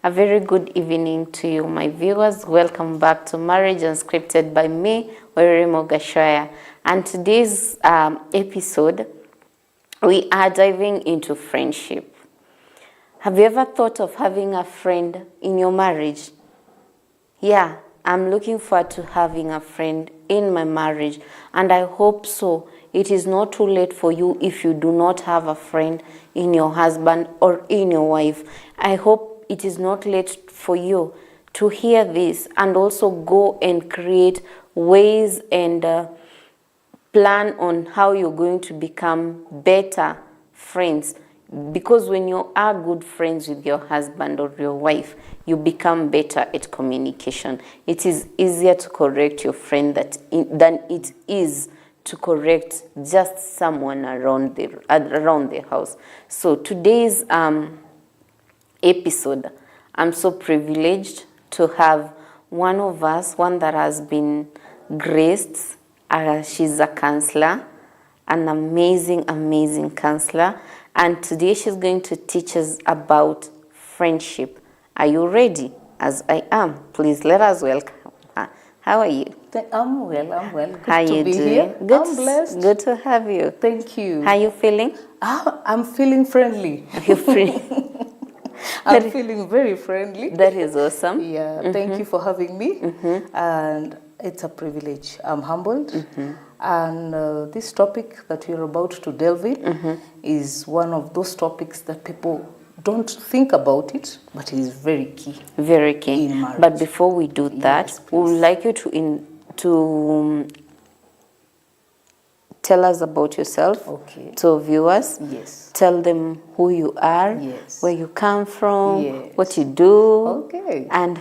A very good evening to you, my viewers. Welcome back to Marriage Unscripted by me, Wairimu Gashoya. And today's episode, we are diving into friendship. Have you ever thought of having a friend in your marriage? Yeah, I'm looking forward to having a friend in my marriage, and I hope so. It is not too late for you if you do not have a friend in your husband or in your wife. I hope it is not late for you to hear this and also go and create ways and plan on how you're going to become better friends. Because when you are good friends with your husband or your wife, you become better at communication. It is easier to correct your friend than it is to correct just someone around the house. So today's episode, I'm so privileged to have one of us, one that has been graced. She's a counselor, an amazing counselor. And today she's going to teach us about friendship. Are you ready? As I am. Please let us welcome her. How are you? I'm well. Good How to you be doing? here. Good. I'm blessed. Good to have you. Thank you. How are you feeling? I'm feeling friendly. You're free. I'm feeling very friendly. That is awesome. Yeah, thank you for having me. And it's a privilege. I'm humbled. And this topic that we're about to delve in is one of those topics that people don't think about it, but it is very key. Very key. In marriage. But before we do that, Yes, we would please. like you to tell us about yourself. Okay. To viewers. Yes. Tell them who you are, Yes. where you come from, Yes. what you do, Okay. and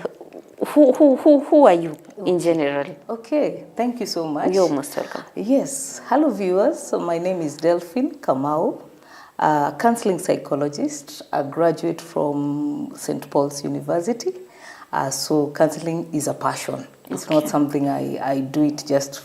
who are you in general. Okay, thank you so much. You're most welcome. Yes. Hello, viewers. So my name is Delphine Kamau, a counseling psychologist, a graduate from St. Paul's University. So counseling is a passion. It's not something I do it just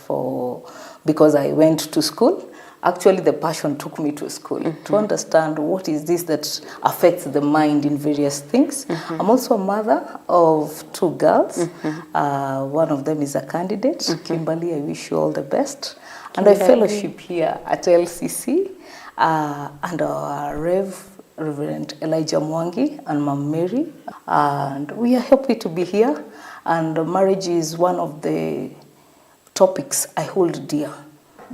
because I went to school. Actually, the passion took me to school to understand what is this that affects the mind in various things. I'm also a mother of 2 girls. One of them is a candidate. Kimberly, I wish you all the best. And I fellowship here at LCC under our Reverend Elijah Mwangi and Mom Mary. And we are happy to be here. And marriage is one of the topics I hold dear,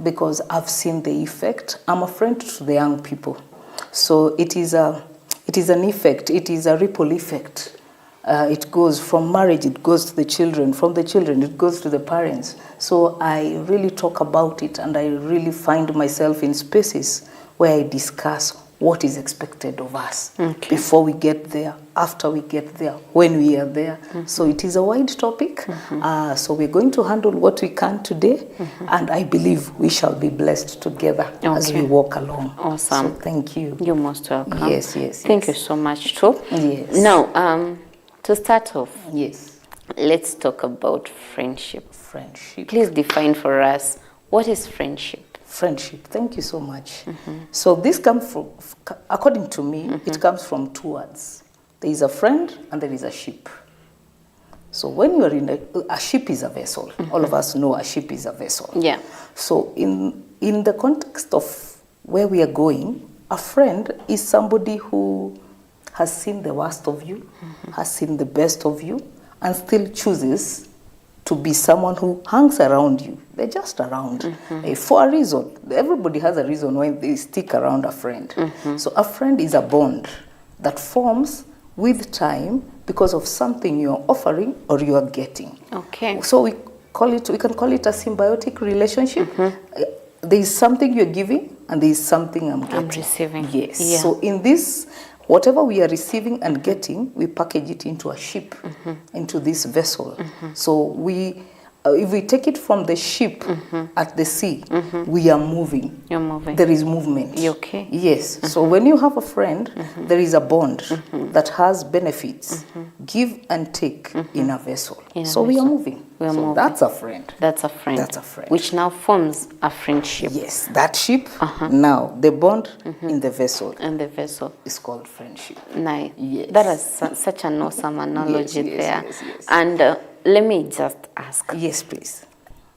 because I've seen the effect. I'm a friend to the young people. So it is an effect, it is a ripple effect. It goes from marriage, it goes to the children, from the children, it goes to the parents. So I really talk about it, and I really find myself in spaces where I discuss what is expected of us before we get there, after we get there, when we are there. So it is a wide topic. So we're going to handle what we can today, and I believe we shall be blessed together as we walk along. Awesome. So thank you. You're most welcome. Yes. Thank you so much, too. Yes. Now, to start off, Yes. let's talk about friendship. Friendship. Please define for us, what is friendship? Friendship. Thank you so much. So this comes from, according to me, it comes from 2 words. There is a friend and there is a ship. So when you are in a ship is a vessel. All of us know a ship is a vessel. Yeah. So in the context of where we are going, a friend is somebody who has seen the worst of you, has seen the best of you, and still chooses to be someone who hangs around you. They're just around for a reason. Everybody has a reason why they stick around a friend. So a friend is a bond that forms with time because of something you're offering or you are getting. Okay. So we can call it a symbiotic relationship. There is something you're giving and there is something I'm getting. I'm receiving. Yes. Yeah. So in this, whatever we are receiving and getting, we package it into a ship, into this vessel. So we if we take it from the ship at the sea, we are moving. You're moving. There is movement. You okay? Yes. So when you have a friend, there is a bond that has benefits, give and take in a vessel. So we are moving. We are so moving. that's a friend. That's a friend. That's a friend. Which now forms a friendship. Yes, that ship, now the bond in the vessel. And the vessel is called friendship. Nice. Yes. That is such an awesome analogy there. Yes. And let me just ask. Yes, please.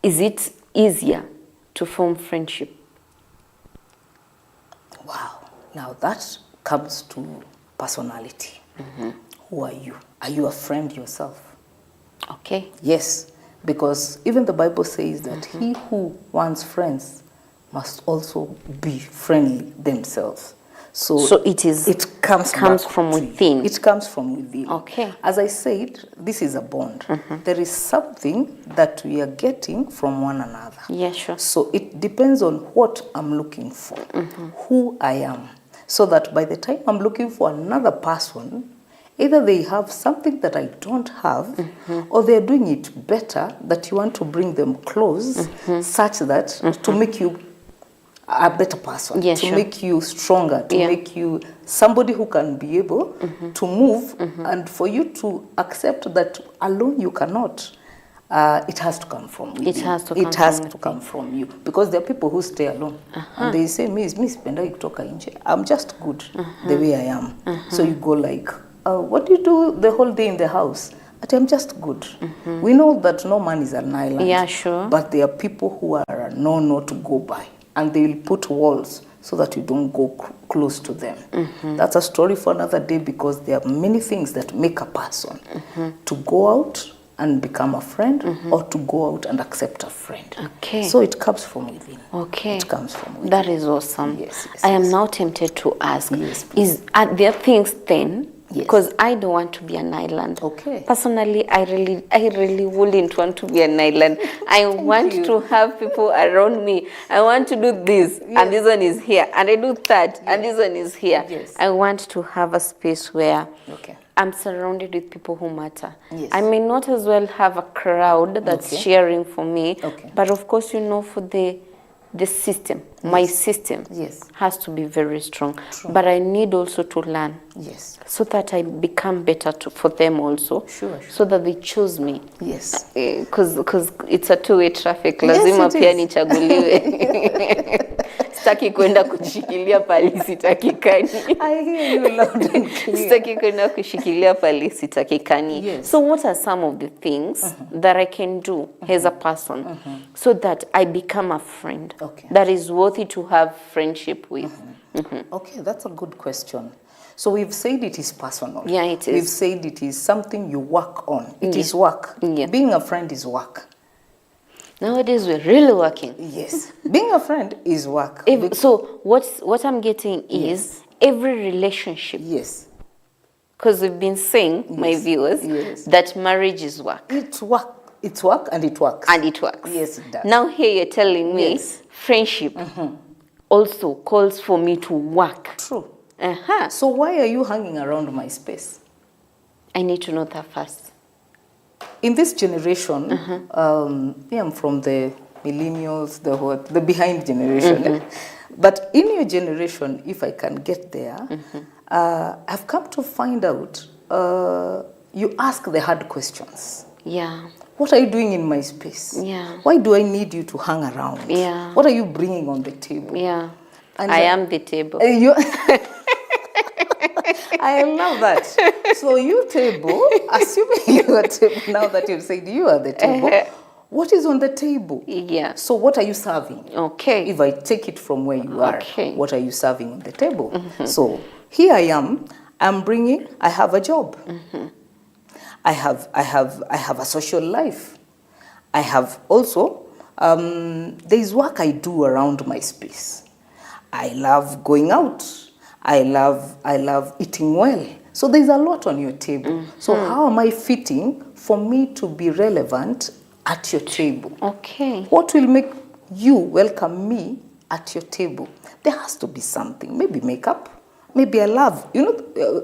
Is it easier to form friendship? Wow. Now that comes to personality. Who are you? Are you a friend yourself? Okay. Yes, because even the Bible says that he who wants friends must also be friendly themselves. So it comes from within. It comes from within. Okay. As I said, this is a bond. There is something that we are getting from one another. Yeah, sure. So it depends on what I'm looking for, who I am. So that by the time I'm looking for another person, either they have something that I don't have, or they're doing it better, that you want to bring them close, such that to make you a better person, yeah, to make you stronger, to make you somebody who can be able to move, and for you to accept that alone you cannot. It has to come from within. It has to come from you, because there are people who stay alone and they say, "Miss pendai kutoka nje. I'm just good the way I am." So you go like, "What do you do the whole day in the house?" I'm just good. We know that no man is an island. Yeah, sure. But there are people who are a no to go by, and they will put walls so that you don't go close to them. That's a story for another day, because there are many things that make a person to go out and become a friend, or to go out and accept a friend. Okay. So it comes from within. Okay. It comes from within. That is awesome. Yes. I am now tempted to ask, Yes, please. are there things then? Yes. Because I don't want to be an island. Okay. Personally, I really wouldn't want to be an island. I want to have people around me. I want to do this, and this one is here, and I do that, and this one is here. Yes. I want to have a space where Okay. I'm surrounded with people who matter. Yes. I may not as well have a crowd that's cheering for me, but of course, for the system, my system has to be very strong. True. But I need also to learn. Yes. So that I become better for them also. Sure. So that they choose me. Yes. Because it's a two-way traffic. Yes, Lazima it pia is. nichaguliwe. Sitaki kwenda kushikilia pali sitakikani. I hear you loud and clear. Sitaki kwenda kushikilia pali sitakikani. Yes. So what are some of the things that I can do as a person so that I become a friend that is worthy to have friendship with? Okay, that's a good question. So we've said it is personal. Yeah, it is. We've said it is something you work on. It is work. Yeah. Being a friend is work. Nowadays, we're really working. Yes. Being a friend is work. So what I'm getting is every relationship. Yes. Because we've been saying, my viewers, that marriage is work. It's work. It's work and it works. And it works. Yes, it does. Now here you're telling me friendship also calls for me to work. True. So why are you hanging around my space? I need to know that first. In this generation, I'm from the millennials, the behind generation. But in your generation, if I can get there, I've come to find out you ask the hard questions. Yeah. What are you doing in my space? Yeah. Why do I need you to hang around? Yeah. What are you bringing on the table? Yeah. And I am the table. I love that. So you table, assuming you are table, now that you've said you are the table, what is on the table? Yeah. So what are you serving? Okay. If I take it from where you are, Okay. what are you serving on the table? So here I am. I have a job. I have a social life. I have also, there's work I do around my space. I love going out. I love eating well. So there's a lot on your table. So how am I fitting for me to be relevant at your table? Okay. What will make you welcome me at your table? There has to be something. Maybe makeup. Maybe I love,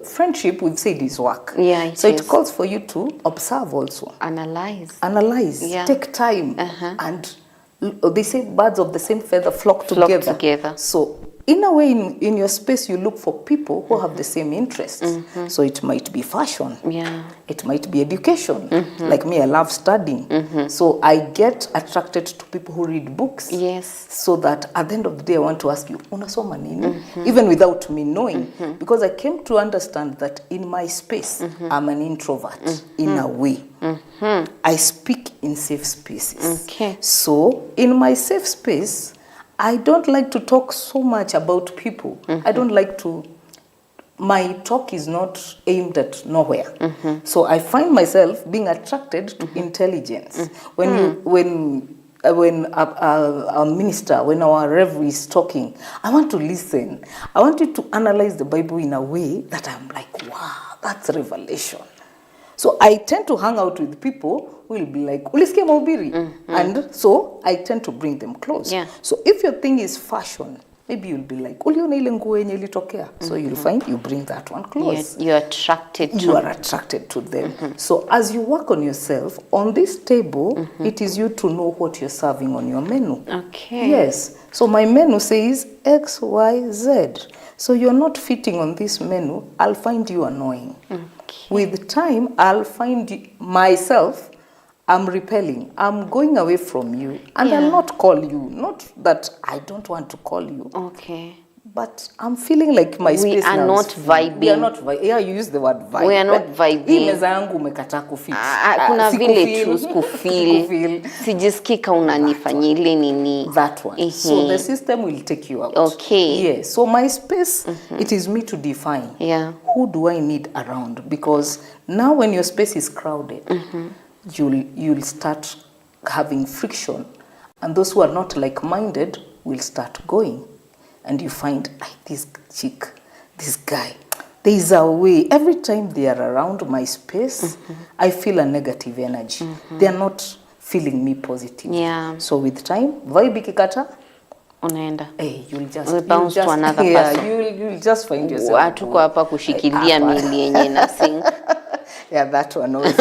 friendship, we've said is work. Yeah, so it calls for you to observe also. Analyze, yeah. take time. And they say birds of the same feather flock together. So in a way, in your space, you look for people who have the same interests. So it might be fashion. Yeah. It might be education. Like me, I love studying. So I get attracted to people who read books. Yes. So that at the end of the day, I want to ask you, unasoma nini? Even without me knowing. Because I came to understand that in my space, I'm an introvert in a way. I speak in safe spaces. Okay. So in my safe space, I don't like to talk so much about people. I don't like to, my talk is not aimed at nowhere. So I find myself being attracted to intelligence. When a minister, when our reverend is talking, I want to listen. I want you to analyze the Bible in a way that I'm like, wow, that's revelation. So I tend to hang out with people who will be like, ulisikia mahubiri. And so I tend to bring them close. Yeah. So if your thing is fashion, maybe you'll be like, uliona ile nguo yenye ilitokea. So you'll find you bring that one close. You're attracted to. You are attracted to them. So as you work on yourself, on this table, it is you to know what you're serving on your menu. Okay. Yes. So my menu says X, Y, Z. So you're not fitting on this menu, I'll find you annoying. With time, I'll find myself, I'm repelling. I'm going away from you. And I'll not call you. Not that I don't want to call you. Okay. But I'm feeling like my space We are now not vibing. We are not vibing. Yeah, you use the word vibe. We are not vibing. Hii meza yangu umekataa kufit. Kuna vile tu sikufeel. Sijisikika unanifanyia ile nini. That one. So the system will take you out. Okay. Yeah. So my space, it is me to define. Yeah. Who do I need around? Because now when your space is crowded, you'll start having friction. And those who are not like-minded will start going. And you find, this chick, this guy, there is a way. Every time they are around my space, I feel a negative energy. They are not feeling me positive. Yeah. So with time, vibe ikikata, unaenda. You'll just bounce to another person. You'll just find yourself. Hatuko hapa kushikilia mili yenye na sing. Yeah, that one also.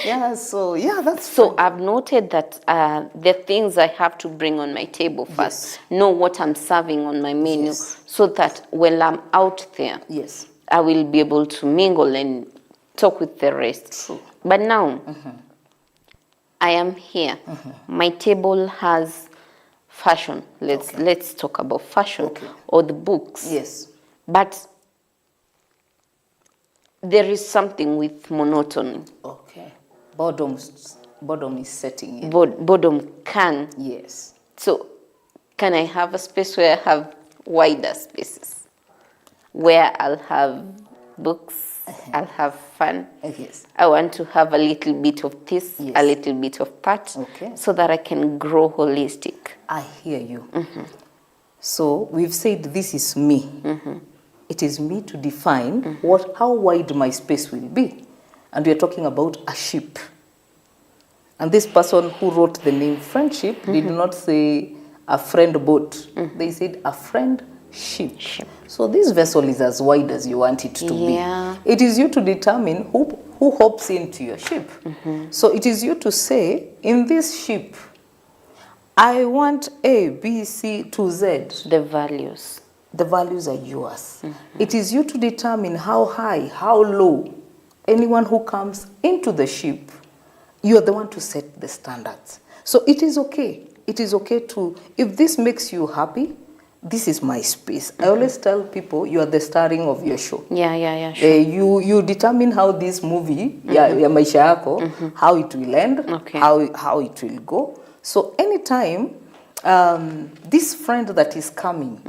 That's so fun. I've noted that the things I have to bring on my table first, know what I'm serving on my menu, so that when I'm out there, I will be able to mingle and talk with the rest. True. But now, I am here. My table has fashion. Let's talk about fashion or the books. Yes. But there is something with monotony. Okay. Boredom is setting in. Boredom can. Yes. So, can I have a space where I have wider spaces? Where I'll have books, I'll have fun. Yes. I want to have a little bit of this, a little bit of that, so that I can grow holistic. I hear you. So, we've said this is me. It is me to define how wide my space will be. And we're talking about a ship. And this person who wrote the name friendship did not say a friend boat. They said a friend ship. So this vessel is as wide as you want it to be. It is you to determine who hops into your ship. So it is you to say, in this ship, I want A, B, C to Z. The values. The values are yours. It is you to determine how high, how low. Anyone who comes into the ship, you are the one to set the standards. So it is okay. It is okay to, if this makes you happy, this is my space. I always tell people, you are the starring of your show. Sure. You determine how this movie, ya maisha yako, how it will end, how it will go. So anytime, this friend that is coming,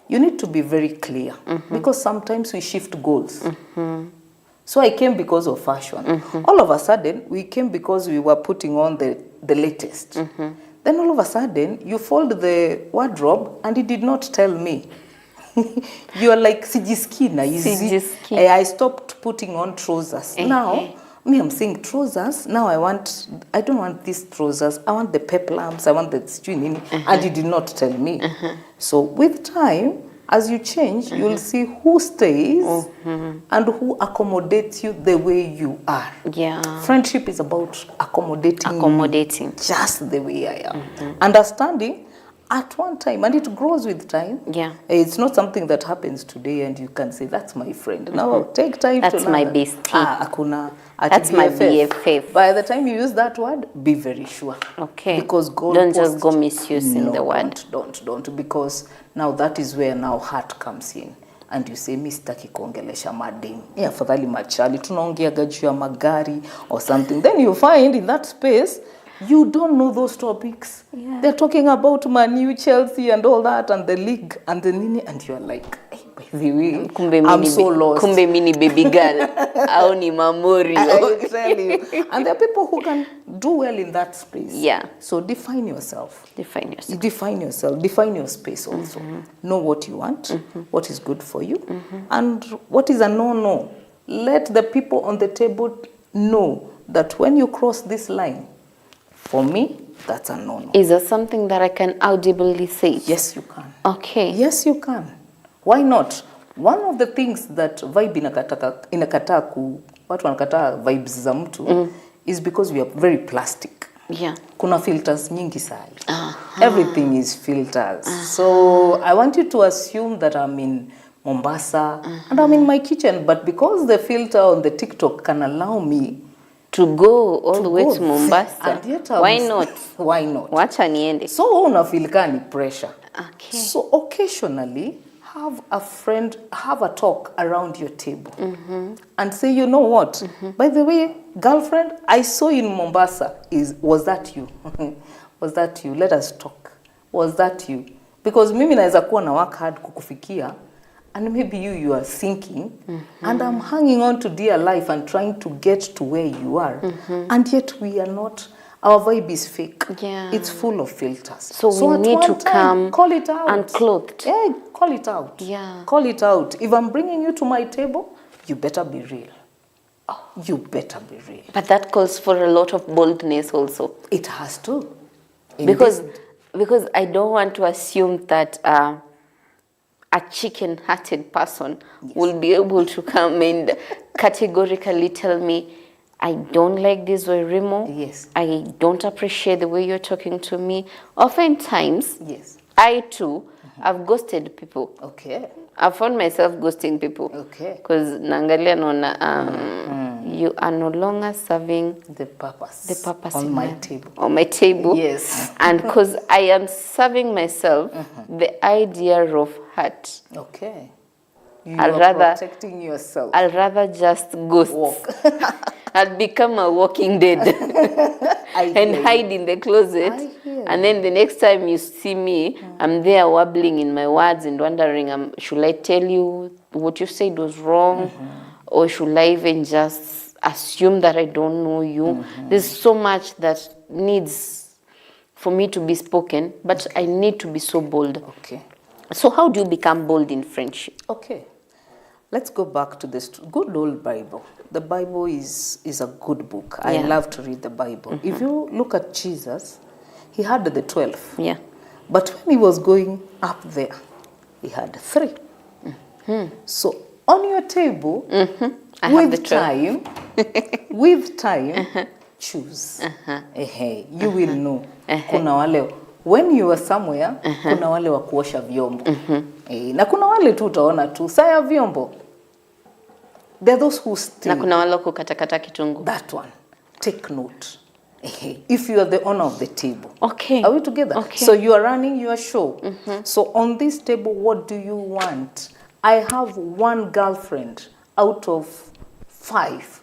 you need to be very clear, because sometimes we shift goals. So I came because of fashion. All of a sudden, we came because we were putting on the latest. Then all of a sudden, you fold the wardrobe and it did not tell me. You are like, sijiski na easy. I stopped putting on trousers. Now, me, I'm saying trousers. Now I don't want these trousers. I want the peplums. I want the string. And you did not tell me. So with time, As you change, you'll see who stays and who accommodates you the way you are. Yeah. Friendship is about accommodating me just the way I am. Understanding at one time, and it grows with time. Yeah. It's not something that happens today and you can say, that's my friend. Now, take time to learn. That's my bestie. Akuna, That's my BFF. By the time you use that word, be very sure. Okay. Because don't just go misusing the word. Don't. Because now that is where now heart comes in. And you say, mi sitaki kuongelesha madem. Yeah, afadhali machali. Tunaongeaga juu ya magari or something. Then you find in that space, you don't know those topics. Yeah. They're talking about Man U, Chelsea and all that and the league and the nini. And you're like, hey, by the way, I'm so lost. Kumbe mini baby girl. Au ni mamori. I tell you. And there are people who can do well in that space. Yeah. So define yourself. Define yourself. Define yourself. Define your space also. Know what you want, what is good for you, and what is a no-no. Let the people on the table know that when you cross this line, for me, that's a no-no. Is there something that I can audibly say? Yes, you can. Okay. Yes, you can. Why not? One of the things that vibe watu wanakataa vibes za mtu is because we are very plastic. Yeah. Kuna filters nyingi sahi. Everything is filters. So I want you to assume that I'm in Mombasa and I'm in my kitchen, but because the filter on the TikTok can allow me to go all the way to Mombasa. And yet why not? Why not? Wacha niende. So unafeel kani pressure. Okay. So occasionally have a friend, have a talk around your table and say, you know what? By the way, girlfriend, I saw you in Mombasa. Was that you? Was that you? Let us talk. Was that you? Because mimi naweza kuwa na work hard kukufikia, and maybe you are sinking, and I'm hanging on to dear life and trying to get to where you are, and yet we are not. Our vibe is fake. Yeah. It's full of filters. So we need to come call it out. Unclothed. Yeah, call it out. Yeah. Call it out. If I'm bringing you to my table, you better be real. Oh, you better be real. But that calls for a lot of boldness also. It has to. Because I don't want to assume that a chicken-hearted person will be able to come and categorically tell me, I don't like this Wairimu. Yes. I don't appreciate the way you're talking to me. Oftentimes, yes, I too have ghosted people. Okay. I found myself ghosting people. Okay. Because nangalia nona, you are no longer serving the purpose on my table. On my table. Yes. And because I am serving myself the idea of hurt. Okay. You are protecting yourself. I'll rather just ghost. Walk. I'll become a walking dead and hide in the closet. And then the next time you see me, I'm there wobbling in my words and wondering, should I tell you what you said was wrong? Or should I even just assume that I don't know you? There's so much that needs for me to be spoken, but I need to be so bold. Okay. So how do you become bold in friendship? Okay. Let's go back to this good old Bible. The Bible is a good book. I love to read the Bible. If you look at Jesus, he had the 12. Yeah. But when he was going up there, he had 3. So on your table, with time, choose. You will know. Kuna wale, when you are somewhere, kuna wale wa kuosha vyombo. Na kuna wale tu utaona tu saya vyombo. There are those who stay. Na kuna wale kukatakata kitungu. That one. Take note. If you are the owner of the table. Okay. Are we together? Okay. So you are running your show. So on this table, what do you want? I have 1 girlfriend out of 5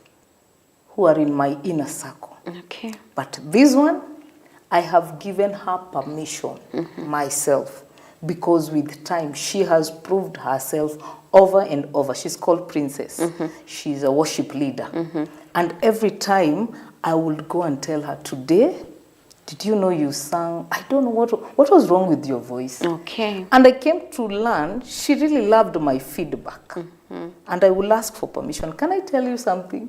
who are in my inner circle. Okay. But this one, I have given her permission myself, because with time she has proved herself over and over. She's called Princess. She's a worship leader. And every time I would go and tell her, today, did you know you sang? I don't know what was wrong with your voice. Okay. And I came to learn, she really loved my feedback. And I will ask for permission. Can I tell you something?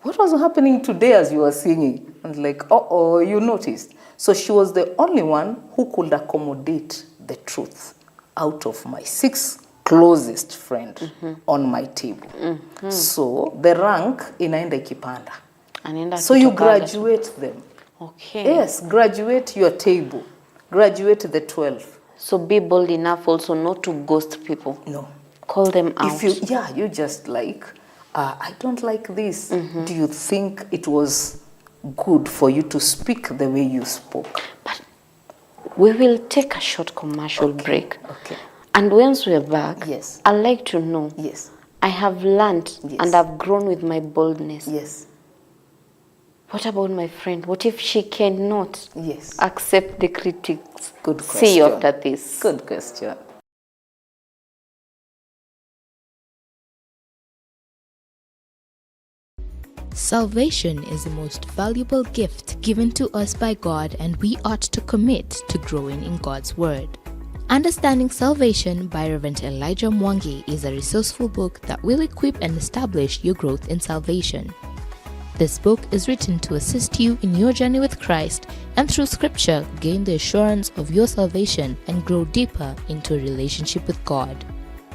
What was happening today as you were singing? And like, you noticed. So she was the only one who could accommodate the truth out of my 6 closest friend on my table. So the rank inaenda ikipanda. So you graduate them. Okay. Yes, graduate your table. Graduate the 12. So be bold enough also not to ghost people. No. Call them out. You just like, I don't like this. Do you think it was good for you to speak the way you spoke? But we will take a short commercial break. Okay. And once we're back, yes, I'd like to know. Yes. I have learned Yes. and I've grown with my boldness. Yes. What about my friend? What if she cannot accept the critics? Good question. See you after this. Good question. Salvation is the most valuable gift given to us by God, and we ought to commit to growing in God's Word. Understanding Salvation by Reverend Elijah Mwangi is a resourceful book that will equip and establish your growth in salvation. This book is written to assist you in your journey with Christ, and through Scripture, gain the assurance of your salvation and grow deeper into a relationship with God.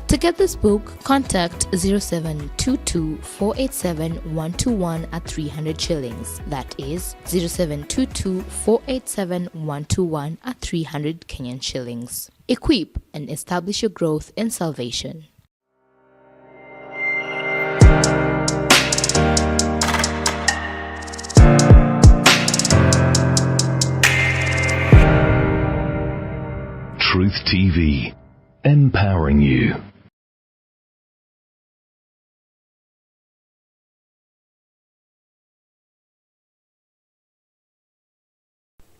To get this book, contact 0722 487 121 at 300 shillings. That is 0722 487 121 at 300 Kenyan shillings. Equip and establish your growth in salvation. Truth TV, empowering you.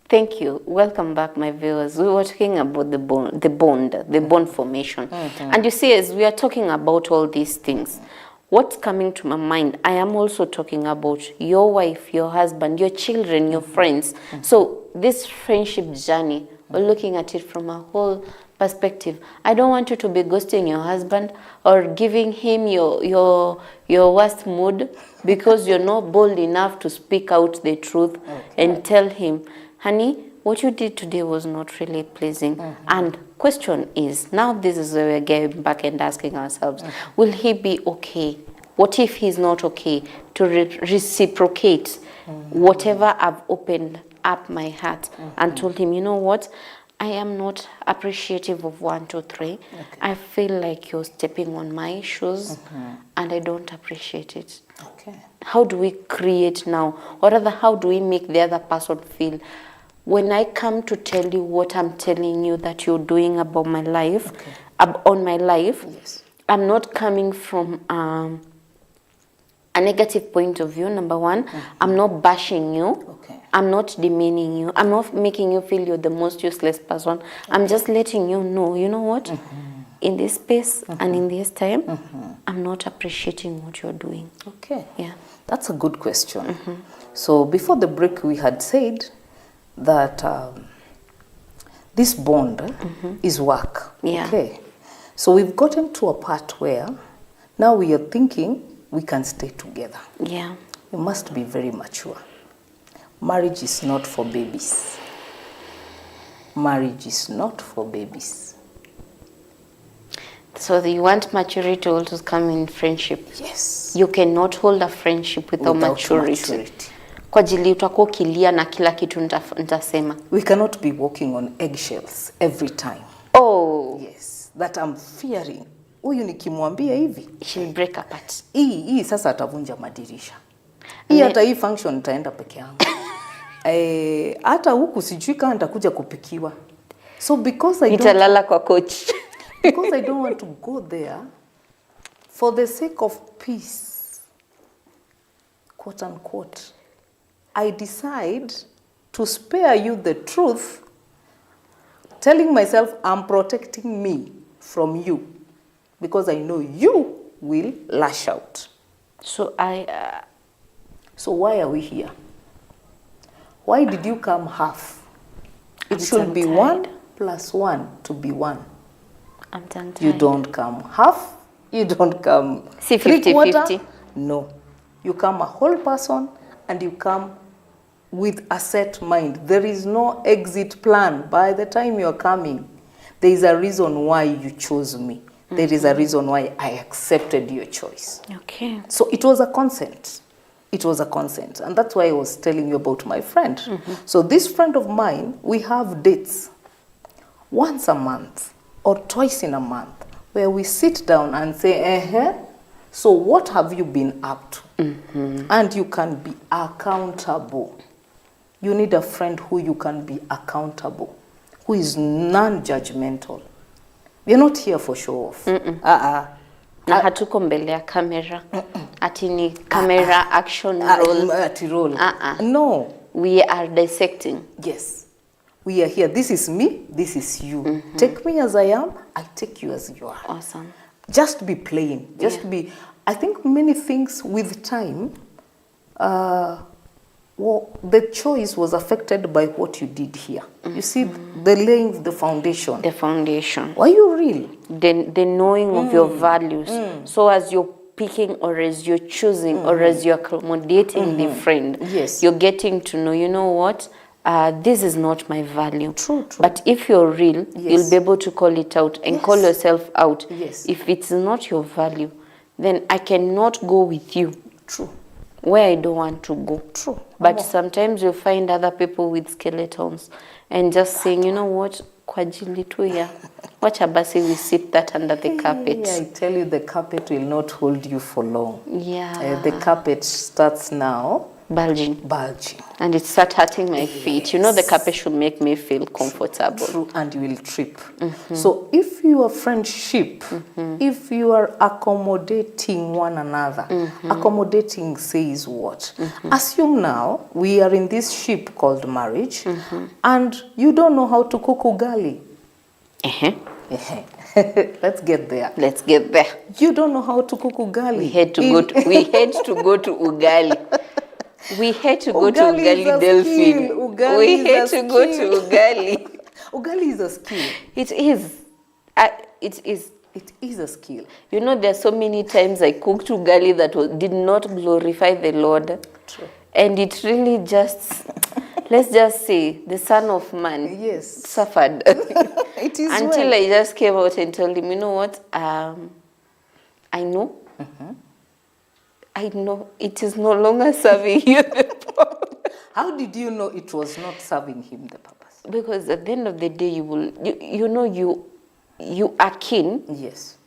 Thank you. Welcome back, my viewers. We were talking about the bond formation. And you see, as we are talking about all these things, what's coming to my mind, I am also talking about your wife, your husband, your children, your friends. So this friendship journey, we're looking at it from a whole perspective. I don't want you to be ghosting your husband or giving him your worst mood because you're not bold enough to speak out the truth and tell him, honey, what you did today was not really pleasing. And question is, now this is where we're getting back and asking ourselves, will he be okay? What if he's not okay? To reciprocate whatever I've opened up my heart and told him, you know what? I am not appreciative of 1, 2, 3. I feel like you're stepping on my shoes and I don't appreciate it. How do we create now? Or rather, how do we make the other person feel? When I come to tell you what I'm telling you that you're doing about my life, on my life, I'm not coming from a negative point of view, number one. I'm not bashing you. I'm not demeaning you. I'm not making you feel you're the most useless person. I'm just letting you know, you know what? In this space and in this time, I'm not appreciating what you're doing. Yeah. That's a good question. So before the break, we had said that this bond is work. So we've gotten to a part where now we are thinking we can stay together. We must be very mature. Marriage is not for babies. Marriage is not for babies. So you want maturity to also come in friendship? Yes. You cannot hold a friendship without maturity. Kwa ajili utakuwa ukilia na kila kitu nitasema. We cannot be walking on eggshells every time. Oh. Yes. That I'm fearing. Huyu nikimwambia hivi, she'll break apart. Hii sasa atavunja madirisha. Hii hata hii function nitaenda peke yangu. Hata huku sijui kama nitakuja kupikiwa. So because I nitalala kwa coach. Because I don't want to go there for the sake of peace, quote unquote, I decide to spare you the truth, telling myself I'm protecting me from you because I know you will lash out. So so why are we here? Why did you come half? It should be 1 + 1 to be 1. I'm tongue-tied. You don't come half. You don't come 50-50. No. You come a whole person and you come with a set mind. There is no exit plan by the time you're coming. There is a reason why you chose me. There is a reason why I accepted your choice. Okay. So it was a consent. It was a consent. And that's why I was telling you about my friend. So this friend of mine, we have dates once a month or twice in a month where we sit down and say, so what have you been up to? And you can be accountable. You need a friend who you can be accountable, who is non-judgmental. We're not here for show off. Na hatuko mbele ya kamera. Ati ni camera action roll. No. We are dissecting. Yes. We are here. This is me. This is you. Take me as I am. I take you as you are. Awesome. Just be plain. Just be. I think many things with time, the choice was affected by what you did here. You see, the laying the foundation. The foundation. Were you real? The knowing of your values. So as you're picking or as you're choosing or as you're accommodating the friend, Yes. you're getting to know, you know what, this is not my value. True. But if you're real, you'll be able to call it out and call yourself out. Yes. If it's not your value, then I cannot go with you. True. Where I don't want to go. True. But sometimes you find other people with skeletons and just saying, you know what, kwa ajili tu ya, wacha basi we sweep that under the carpet. Yeah, I tell you, the carpet will not hold you for long. Yeah. The carpet starts now Bulging. And it starts hurting my feet. You know, the carpet should make me feel comfortable. True, and you will trip. So if your friendship, if you are accommodating one another, accommodating says what? Assume now we are in this ship called marriage, and you don't know how to cook ugali. Let's get there. Let's get there. You don't know how to cook ugali. We had to go to ugali. We had to go to Ugali Delphine. We had to go to Ugali. Ugali is a skill. It is. It is. It is a skill. You know, there are so many times I cooked Ugali that did not glorify the Lord. True. And it really just, let's just say, the Son of Man suffered. It is Until I just came out and told him, you know what, I know. I know it is no longer serving you the purpose. How did you know it was not serving him the purpose? Because at the end of the day, you are keen. Yes.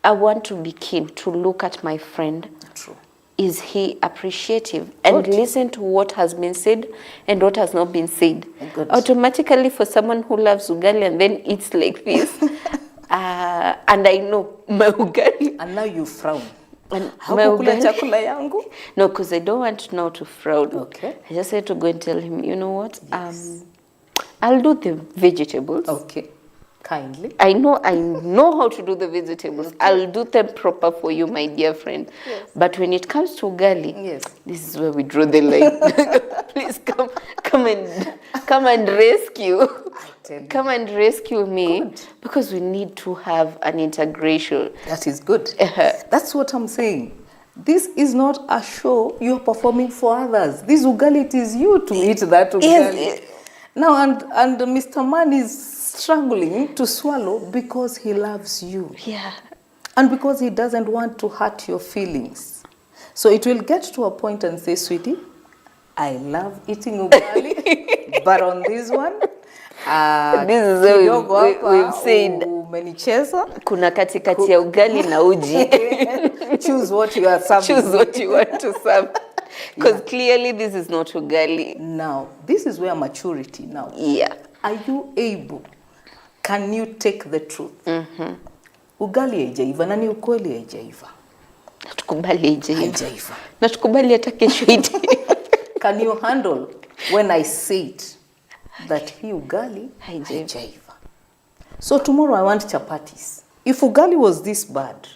I want to be keen to look at my friend. True. Is he appreciative? And listen to what has been said and what has not been said. Good. Automatically, for someone who loves ugali and then eats like this, and I know my ugali. And now you frown. And Hakukula chakula yangu? No, because I don't want now to frown. Okay. I just had to go and tell him, you know what? I'll do the vegetables. Okay. Kindly. I know how to do the vegetables. Okay. I'll do them proper for you, my dear friend. Yes. But when it comes to ugali, this is where we draw the line. Please come and rescue. Come and rescue me. Good. Because we need to have an integration. That is good. That's what I'm saying. This is not a show you're performing for others. This ugali, it is you to eat that ugali. Yes. Now, and Mr. Man is struggling to swallow because he loves you. Yeah. And because he doesn't want to hurt your feelings. So it will get to a point and say, sweetie, I love eating ugali, but on this one, this is where we've said umenicheza. Kuna katikati ya ugali na uji. Choose what you are serving. Choose what you want to serve. Because clearly this is not ugali. Now, this is where maturity now. Yeah. Are you able? Can you take the truth? Ugali haijaiva na ni ukweli haijaiva. Natukubali haijaiva. Natukubali hata kesho iti. Can you handle when I say it that hii ugali haijaiva? So tomorrow I want chapatis. If ugali was this bad,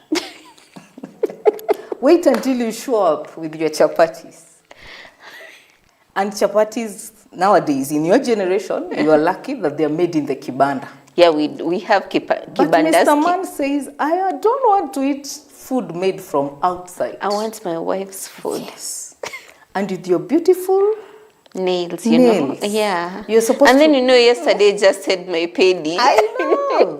wait until you show up with your chapatis. And chapatis nowadays, in your generation, you are lucky that they are made in the kibanda. Yeah, we have kibandas. But Mr. Man says, I don't want to eat food made from outside. I want my wife's food. Yes. And with your beautiful nails, you know. Yeah. You're supposed and then to... you know, yesterday just had my pedi. I know.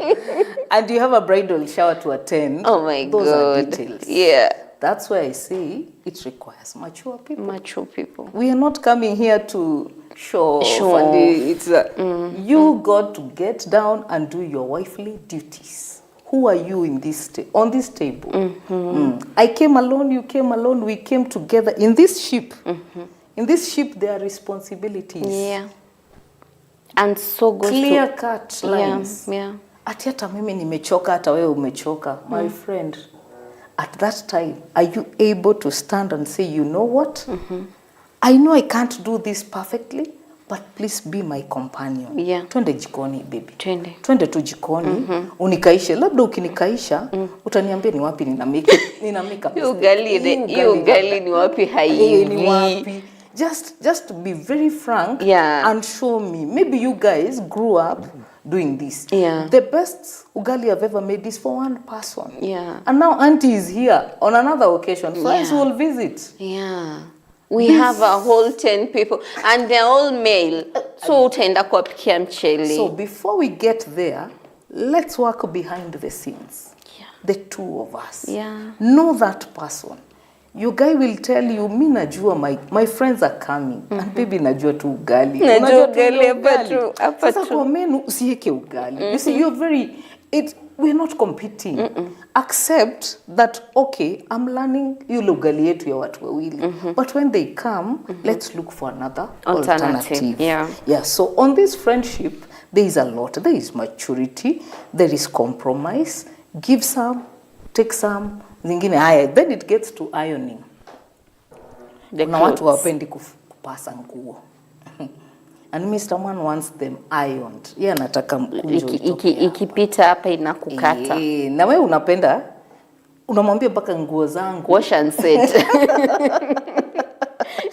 And you have a bridal shower to attend. Oh my Those God. are details. Yeah. That's why I say it requires mature people. Mature people. We are not coming here to show Show off. And off. You got to get down and do your wifely duties. Who are you in this on this table? I came alone, you came alone, we came together in this ship. In this ship, there are responsibilities. Yeah. And so goes clear-cut lines. Yeah. Ati hata mimi nimechoka, hata wewe umechoka. My friend, at that time, are you able to stand and say, you know what? I know I can't do this perfectly, but please be my companion. Yeah. Twende jikoni, baby. Twende Tu jikoni. Unikaishe. Labda ukinikaisha, utaniambia ni wapi nina make ugali ni wapi haivi. Ni wapi. Just to be very frank, and show me. Maybe you guys grew up doing this. Yeah. The best ugali I've ever made is for one person. Yeah. And now auntie is here on another occasion. Friends will visit. Yeah. We have a whole 10 people and they're all male. So utaenda kuwapikia mchele. So before we get there, let's work behind the scenes. Yeah. The two of us. Yeah. Know that person. Your guy will tell you, mi najua my friends are coming. And baby najua tu ugali. Najua ugali hapa tu. Sasa kwa menu usieke ugali. You see, you're very... We're not competing. Except that, okay, I'm learning yule ugali yetu ya watu wawili. But when they come, let's look for another alternative. Yeah. So on this friendship, there is a lot. There is maturity. There is compromise. Give some, take some. Zingine haya. Then it gets to ironing. Na watu wapendi kupasa nguo. And Mr. Man wants them ironed. Yeye anataka mkunjo ikipita hapa inakukata. Na wewe unapenda unamwambia mpaka nguo zangu wash and set.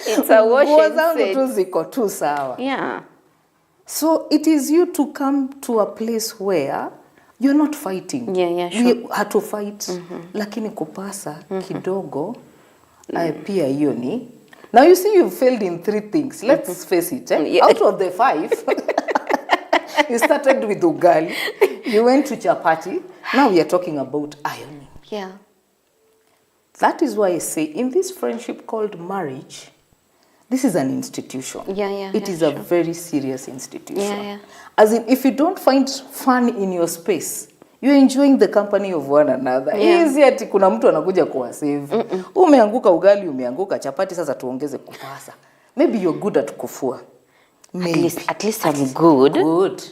It's a wash and set. Nguo zangu tu ziko tu sawa. Yeah. So it is you to come to a place where you're not fighting. Yeah, sure. We had to fight. Lakini kupasa kidogo pia hiyo ni. Now you see you've failed in 3 things. Let's face it. Out of the 5, you started with ugali. You went to chapati. Now we are talking about ironing. Yeah. That is why I say in this friendship called marriage, this is an institution. It is a very serious institution. As in, if you don't find fun in your space, you're enjoying the company of one another. Easy ati kuna mtu anakuja kuwa save. Umeanguka ugali, umeanguka chapati, sasa tuongeze kupasa. Maybe you're good at kufua. At least I'm good. Good.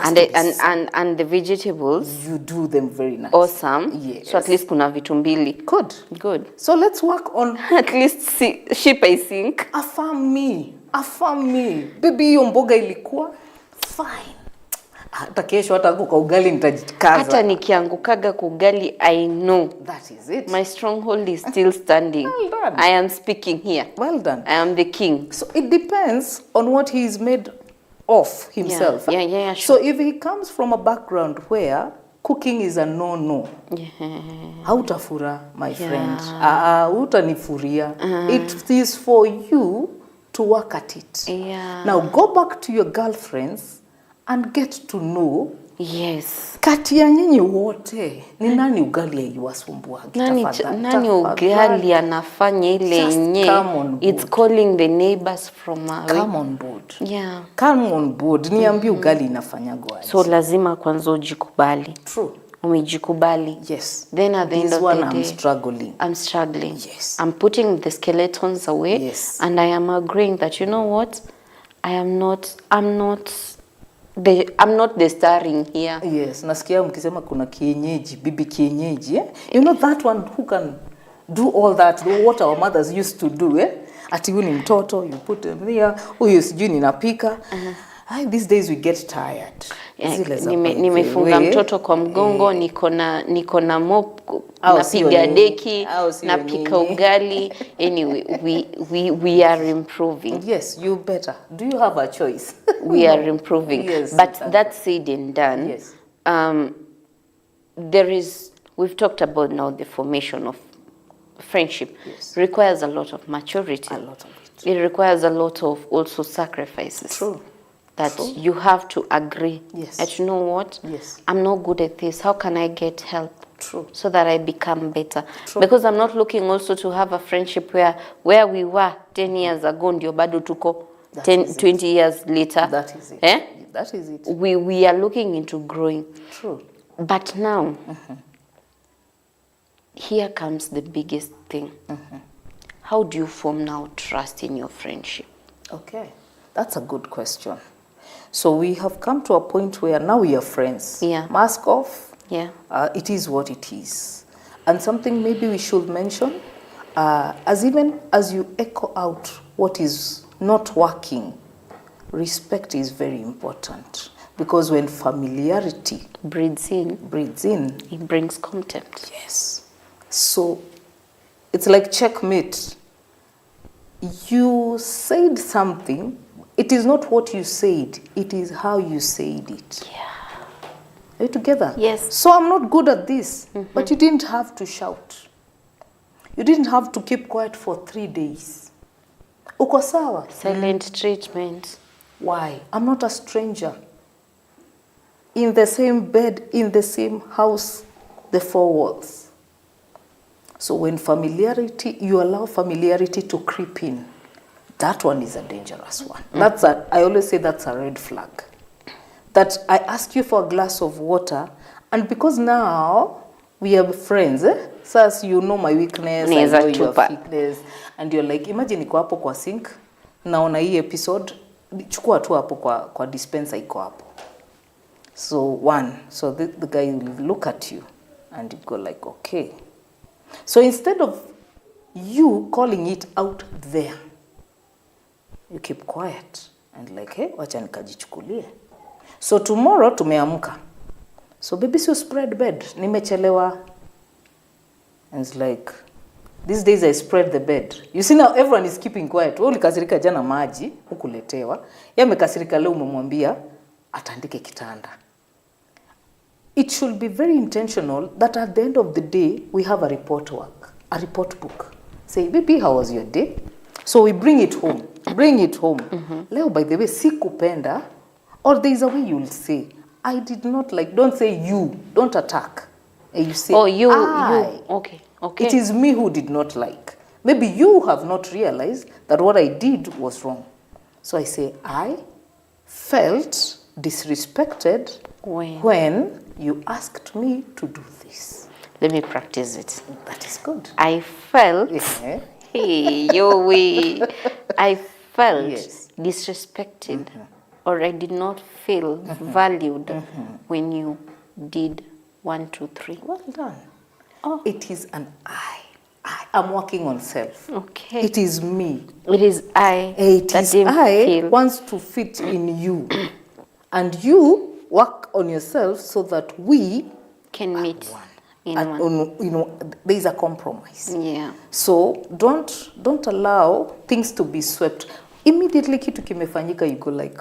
And the vegetables, you do them very nice. Awesome. Yes. So at least kuna vitu mbili. Good. So let's work on at least ship I think. Affirm me. Baby hiyo mboga ilikuwa fine. Hata kesho hata kwa ugali nitajikaza. Hata nikiangukaga kwa ugali, I know. That is it. My stronghold is still standing. Well done. I am speaking here. Well done. I am the king. So it depends on what he is made of himself. Yeah, sure. So if he comes from a background where cooking is a no. Hautafura, my friend. Hutanifuria. It is for you to work at it. Yeah. Now go back to your girlfriends and get to know. Yes. Kati ya nyinyi wote ni nani ugali aiwasumbua? Nani ugali anafanya ile yenye? It's calling the neighbors from away. Come on board. Yeah. Come on board. Niambie ugali inafanya gwaje. So lazima kwanza ujikubali. True. Umejikubali. Yes. Then at the end of the day, I'm struggling. Yes. I'm putting the skeletons away. Yes. And I am agreeing that, you know what? I'm not the starring here. Yes, nasikia mkisema kuna kienyeji, bibi kienyeji, You know that one who can do all that, what our mothers used to do, Ati huyu ni mtoto, you put them there, huyu sijui ninapika. These days we get tired. Nimefunga mtoto kwa mgongo, niko na mop, napiga deki, napika ugali. Anyway, we are improving. Yes, you better. Do you have a choice? We are improving. Yes, but that said and done, yes. We've talked about now the formation of friendship. Yes. Requires a lot of maturity. A lot of it. It requires a lot of also sacrifices. True. That True. you have to agree. Yes. That you know what? Yes. I'm not good at this. How can I get help? True. So that I become better. True. Because I'm not looking also to have a friendship where we were 10 years ago, ndio bado tuko 20 years later. That is it. Eh? That is it. We are looking into growing. True. But now, here comes the biggest thing. How do you form now trust in your friendship? Okay, that's a good question. So we have come to a point where now we are friends. Yeah. Mask off. Yeah. It is what it is. And something maybe we should mention, as even as you echo out what is not working, respect is very important. Because when familiarity breeds in, it brings contempt. Yes. So it's like checkmate. You said something, it is not what you said, it is how you said it. Yeah. Are you together? Yes. So I'm not good at this, but you didn't have to shout. You didn't have to keep quiet for 3 days. Uko sawa? Silent treatment. Why? I'm not a stranger. In the same bed, in the same house, the 4 walls. So when you allow familiarity to creep in, that one is a dangerous one. I always say that's a red flag. That I ask you for a glass of water, and because now we are friends, so you know my weakness, I know your weakness, and you're like, imagine iko hapo kwa sink, naona hii episode, chukua tu hapo kwa dispenser iko hapo. So the guy will look at you, and you go like, okay. So instead of you calling it out there, you keep quiet, and like, hey, wacha nikajichukulie. So tomorrow tumeamka. So baby, so spread bed. Nimechelewa. And it's like, these days I spread the bed. You see now everyone is keeping quiet. Wewe ulikasirika jana maji, ukuletewa. Yeye amekasirika leo umemwambia atandike kitanda. It should be very intentional that at the end of the day we have a report book. Say, baby, how was your day? So we bring it home. Leo, by the way, sikupenda. Or there is a way you will say, I did not like, don't say you, don't attack. And you say, you. Okay. It is me who did not like. Maybe you have not realized that what I did was wrong. So I say, I felt disrespected when you asked me to do this. Let me practice it. That is good. I felt, I felt disrespected. Or I did not feel valued when you did 1, 2, 3. Well done. Oh. It is an I. I'm working on self. Okay. It is me. It is I. It is I wants to fit in you. And you work on yourself so that we can meet in one. You know, there is a compromise. Yeah. So don't allow things to be swept. Immediately kitu kimefanyika, you go like,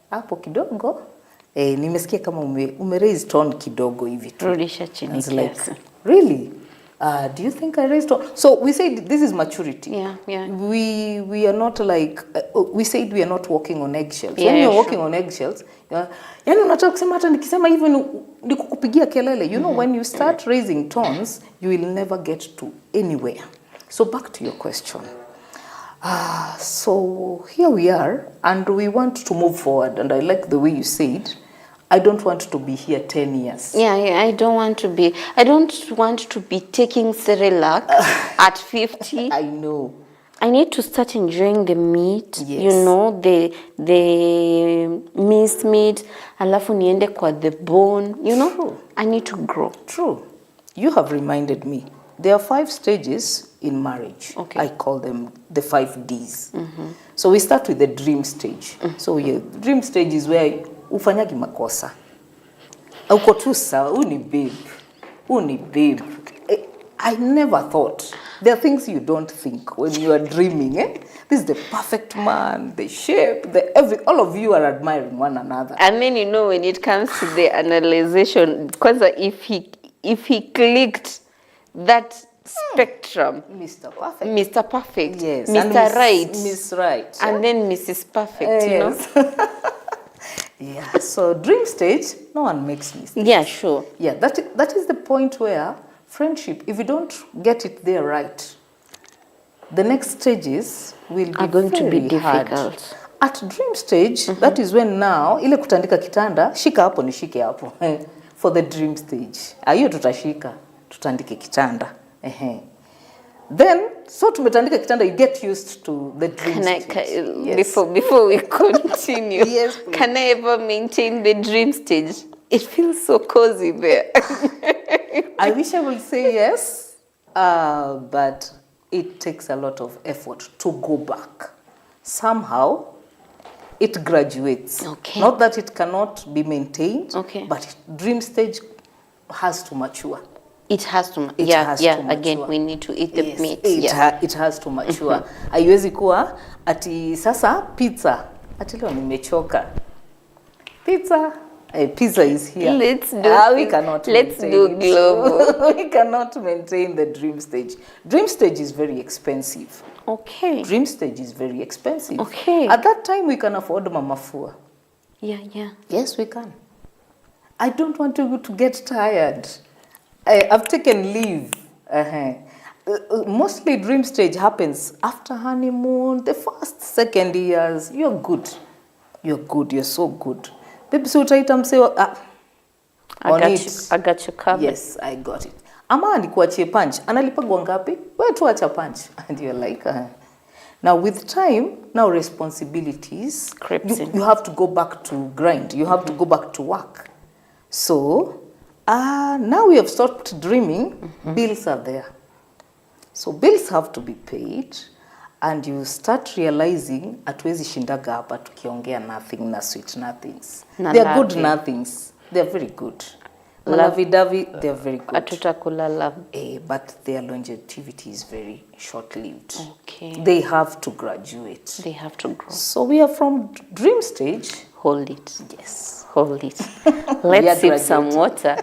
hapo kidogo nimesikia kama ume raise tone kidogo hivi tu. Rudisha chini. It's like, really? Do you think I raised tone? So we say this is maturity. Yeah. We are not like we said we are not walking on eggshells. Yeah, when you're walking on eggshells, yani unataka kusema hata nikisema hivyo nikukupigia kelele. You know, when you start raising tones, you will never get to anywhere. So back to your question. So here we are, and we want to move forward. And I like the way you said, I don't want to be here 10 years. Yeah, I don't want to be taking Cerelac at 50. I know. I need to start enjoying the meat, yes. You know, the minced meat, alafu niende kwa the bone, you know. True. I need to grow. True. You have reminded me. There are 5 stages in marriage. Okay. I call them the 5 Ds. So we start with the dream stage. So the dream stage is where ufanyagi makosa. Uko tu sawa, uni babe. I never thought. There are things you don't think when you are dreaming. This is the perfect man, the shape, all of you are admiring one another. And then, you know, when it comes to the analyzation, because if he clicked that spectrum. Mr. Perfect. Mr. Perfect. Yes. Mr. Right. Miss Right. And then Mrs. Perfect, you know? Yeah, so dream stage, no one makes mistakes. Yeah, sure. Yeah, that is the point where friendship, if you don't get it there right, the next stages will be going to be hard. difficult. At dream stage, that is when now, ile kutandika kitanda, shika hapo nishike hapo. For the dream stage. Hiyo tutashika, tutandike kitanda. Then, so tumetandika kitanda, you get used to the dream stage. Yes. Before we continue, Yes, please. Can I ever maintain the dream stage? It feels so cozy there. I wish I would say yes, but it takes a lot of effort to go back. Somehow, it graduates. Okay. Not that it cannot be maintained, Okay. but dream stage has to mature. It has to, It yeah, has yeah. to mature. Again, we need to eat the Yes, meat. it has to mature. Haiwezi kuwa ati sasa pizza. Ati leo nimechoka. Pizza is here. Let's do we cannot let's maintain do it. global. We cannot maintain the dream stage. Dream stage is very expensive. Okay. Dream stage is very expensive. Okay. At that time, we can afford mamafua. Yeah, yeah. Yes, we can. I don't want you to get tired. I've taken leave. Mostly dream stage happens after honeymoon, the first, second years. You're good. You're good. You're so good. Baby, so item say, I got you covered. Yes, I got it. Ama nikuachie punch. Analipagwa ngapi? Wewe tu acha punch. And you're like, Now with time, now responsibilities. Creeps in. You have to go back to grind. You have to go back to work. So, now we have stopped dreaming. Bills are there. So bills have to be paid. And you start realizing hatuwezi shindaga hapa tukiongea nothing na sweet nothings. They are good nothings. They are very good. Lovey-dovey, they are very good. Atutakula love. But their longevity is very short-lived. Okay. They have to graduate. They have to grow. So we are from dream stage. Hold it. Yes. Hold it. Let's sip some water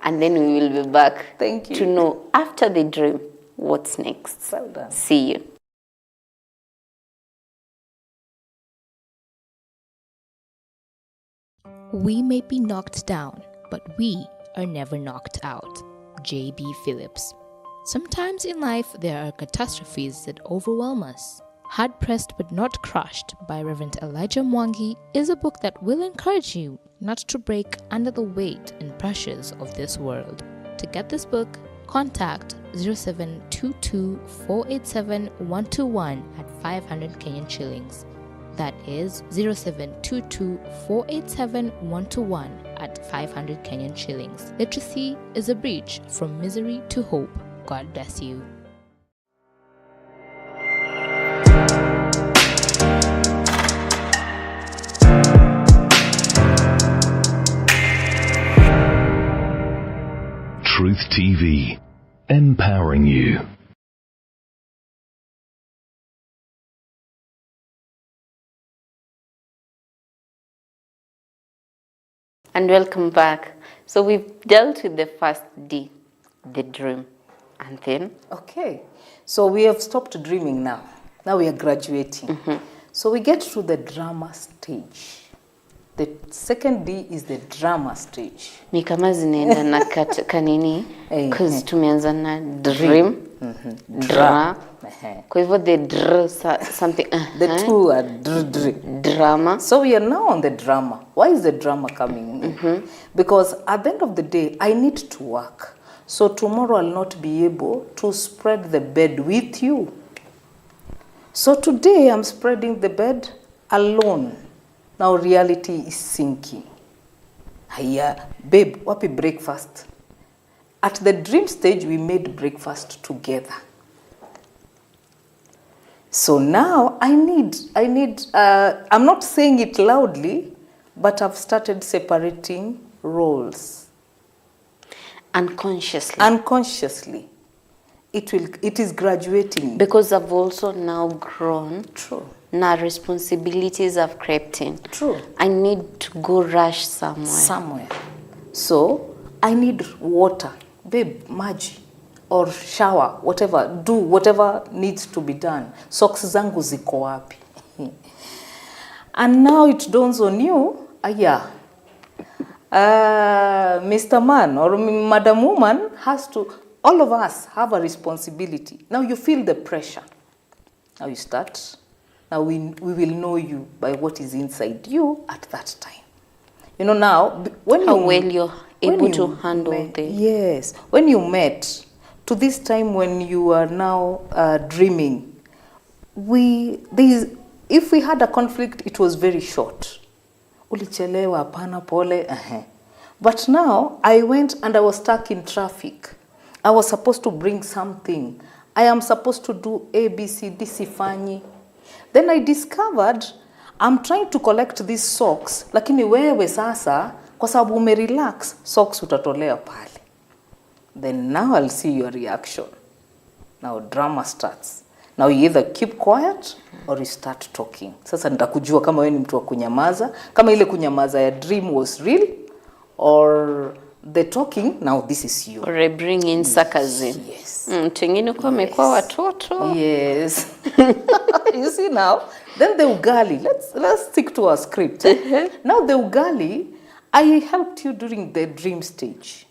and then we will be back. Thank you. To know after the dream, what's next. Well done. See you. We may be knocked down, but we are never knocked out. J.B. Phillips. Sometimes in life there are catastrophes that overwhelm us. Hard Pressed but Not Crushed by Reverend Elijah Mwangi is a book that will encourage you not to break under the weight and pressures of this world. To get this book, contact 0722 487 121 at 500 Kenyan shillings. That is 0722 487 121 at 500 Kenyan shillings. Literacy is a bridge from misery to hope. God bless you. Truth TV, empowering you. And welcome back. So we've dealt with the first D, the dream. And then? Okay. So we have stopped dreaming now. Now we are graduating. So we get to the drama stage. The second D is the drama stage. Ni kama zinaenda na kanini, because tumeanza na dream, dra. Kwa hivyo the something. The two are drama. So we are now on the drama. Why is the drama coming in? Because at the end of the day, I need to work. So tomorrow I'll not be able to spread the bed with you. So today I'm spreading the bed alone. Now reality is sinking. Hiya, babe, wapi breakfast? At the dream stage, we made breakfast together. So now I'm not saying it loudly, but I've started separating roles. Unconsciously. It is graduating. Because I've also now grown. True. Now responsibilities have crept in. True. I need to go rush somewhere. So I need water. Babe, maji. or shower, whatever, do whatever needs to be done. Socks zangu ziko wapi? And now it dawns on you, Mr. Man or Madam Woman has to, all of us have a responsibility. Now you feel the pressure. Now you start. Now we will know you by what is inside you at that time. You know, now, when how well you're able to handle the... Yes. When you met, to this time when you are now dreaming, if we had a conflict, it was very short. Ulichelewa, hapana, pole. But now, I went and I was stuck in traffic. I was supposed to bring something. I am supposed to do A, B, C, D, sifanyi. Then I discovered I'm trying to collect these socks, lakini wewe sasa, kwa sababu umerelax, socks utatolea pale. Then now I'll see your reaction. Now drama starts. Now you either keep quiet or you start talking. Sasa nitakujua kama wewe ni mtu wa kunyamaza, kama ile kunyamaza ya dream was real, or the talking, now this is you. Or bring in sarcasm. Yes. Tengine kwa mekwa watoto. Yes. You see now, then the ugali, let's stick to our script. Now the ugali, I helped you during the dream stage.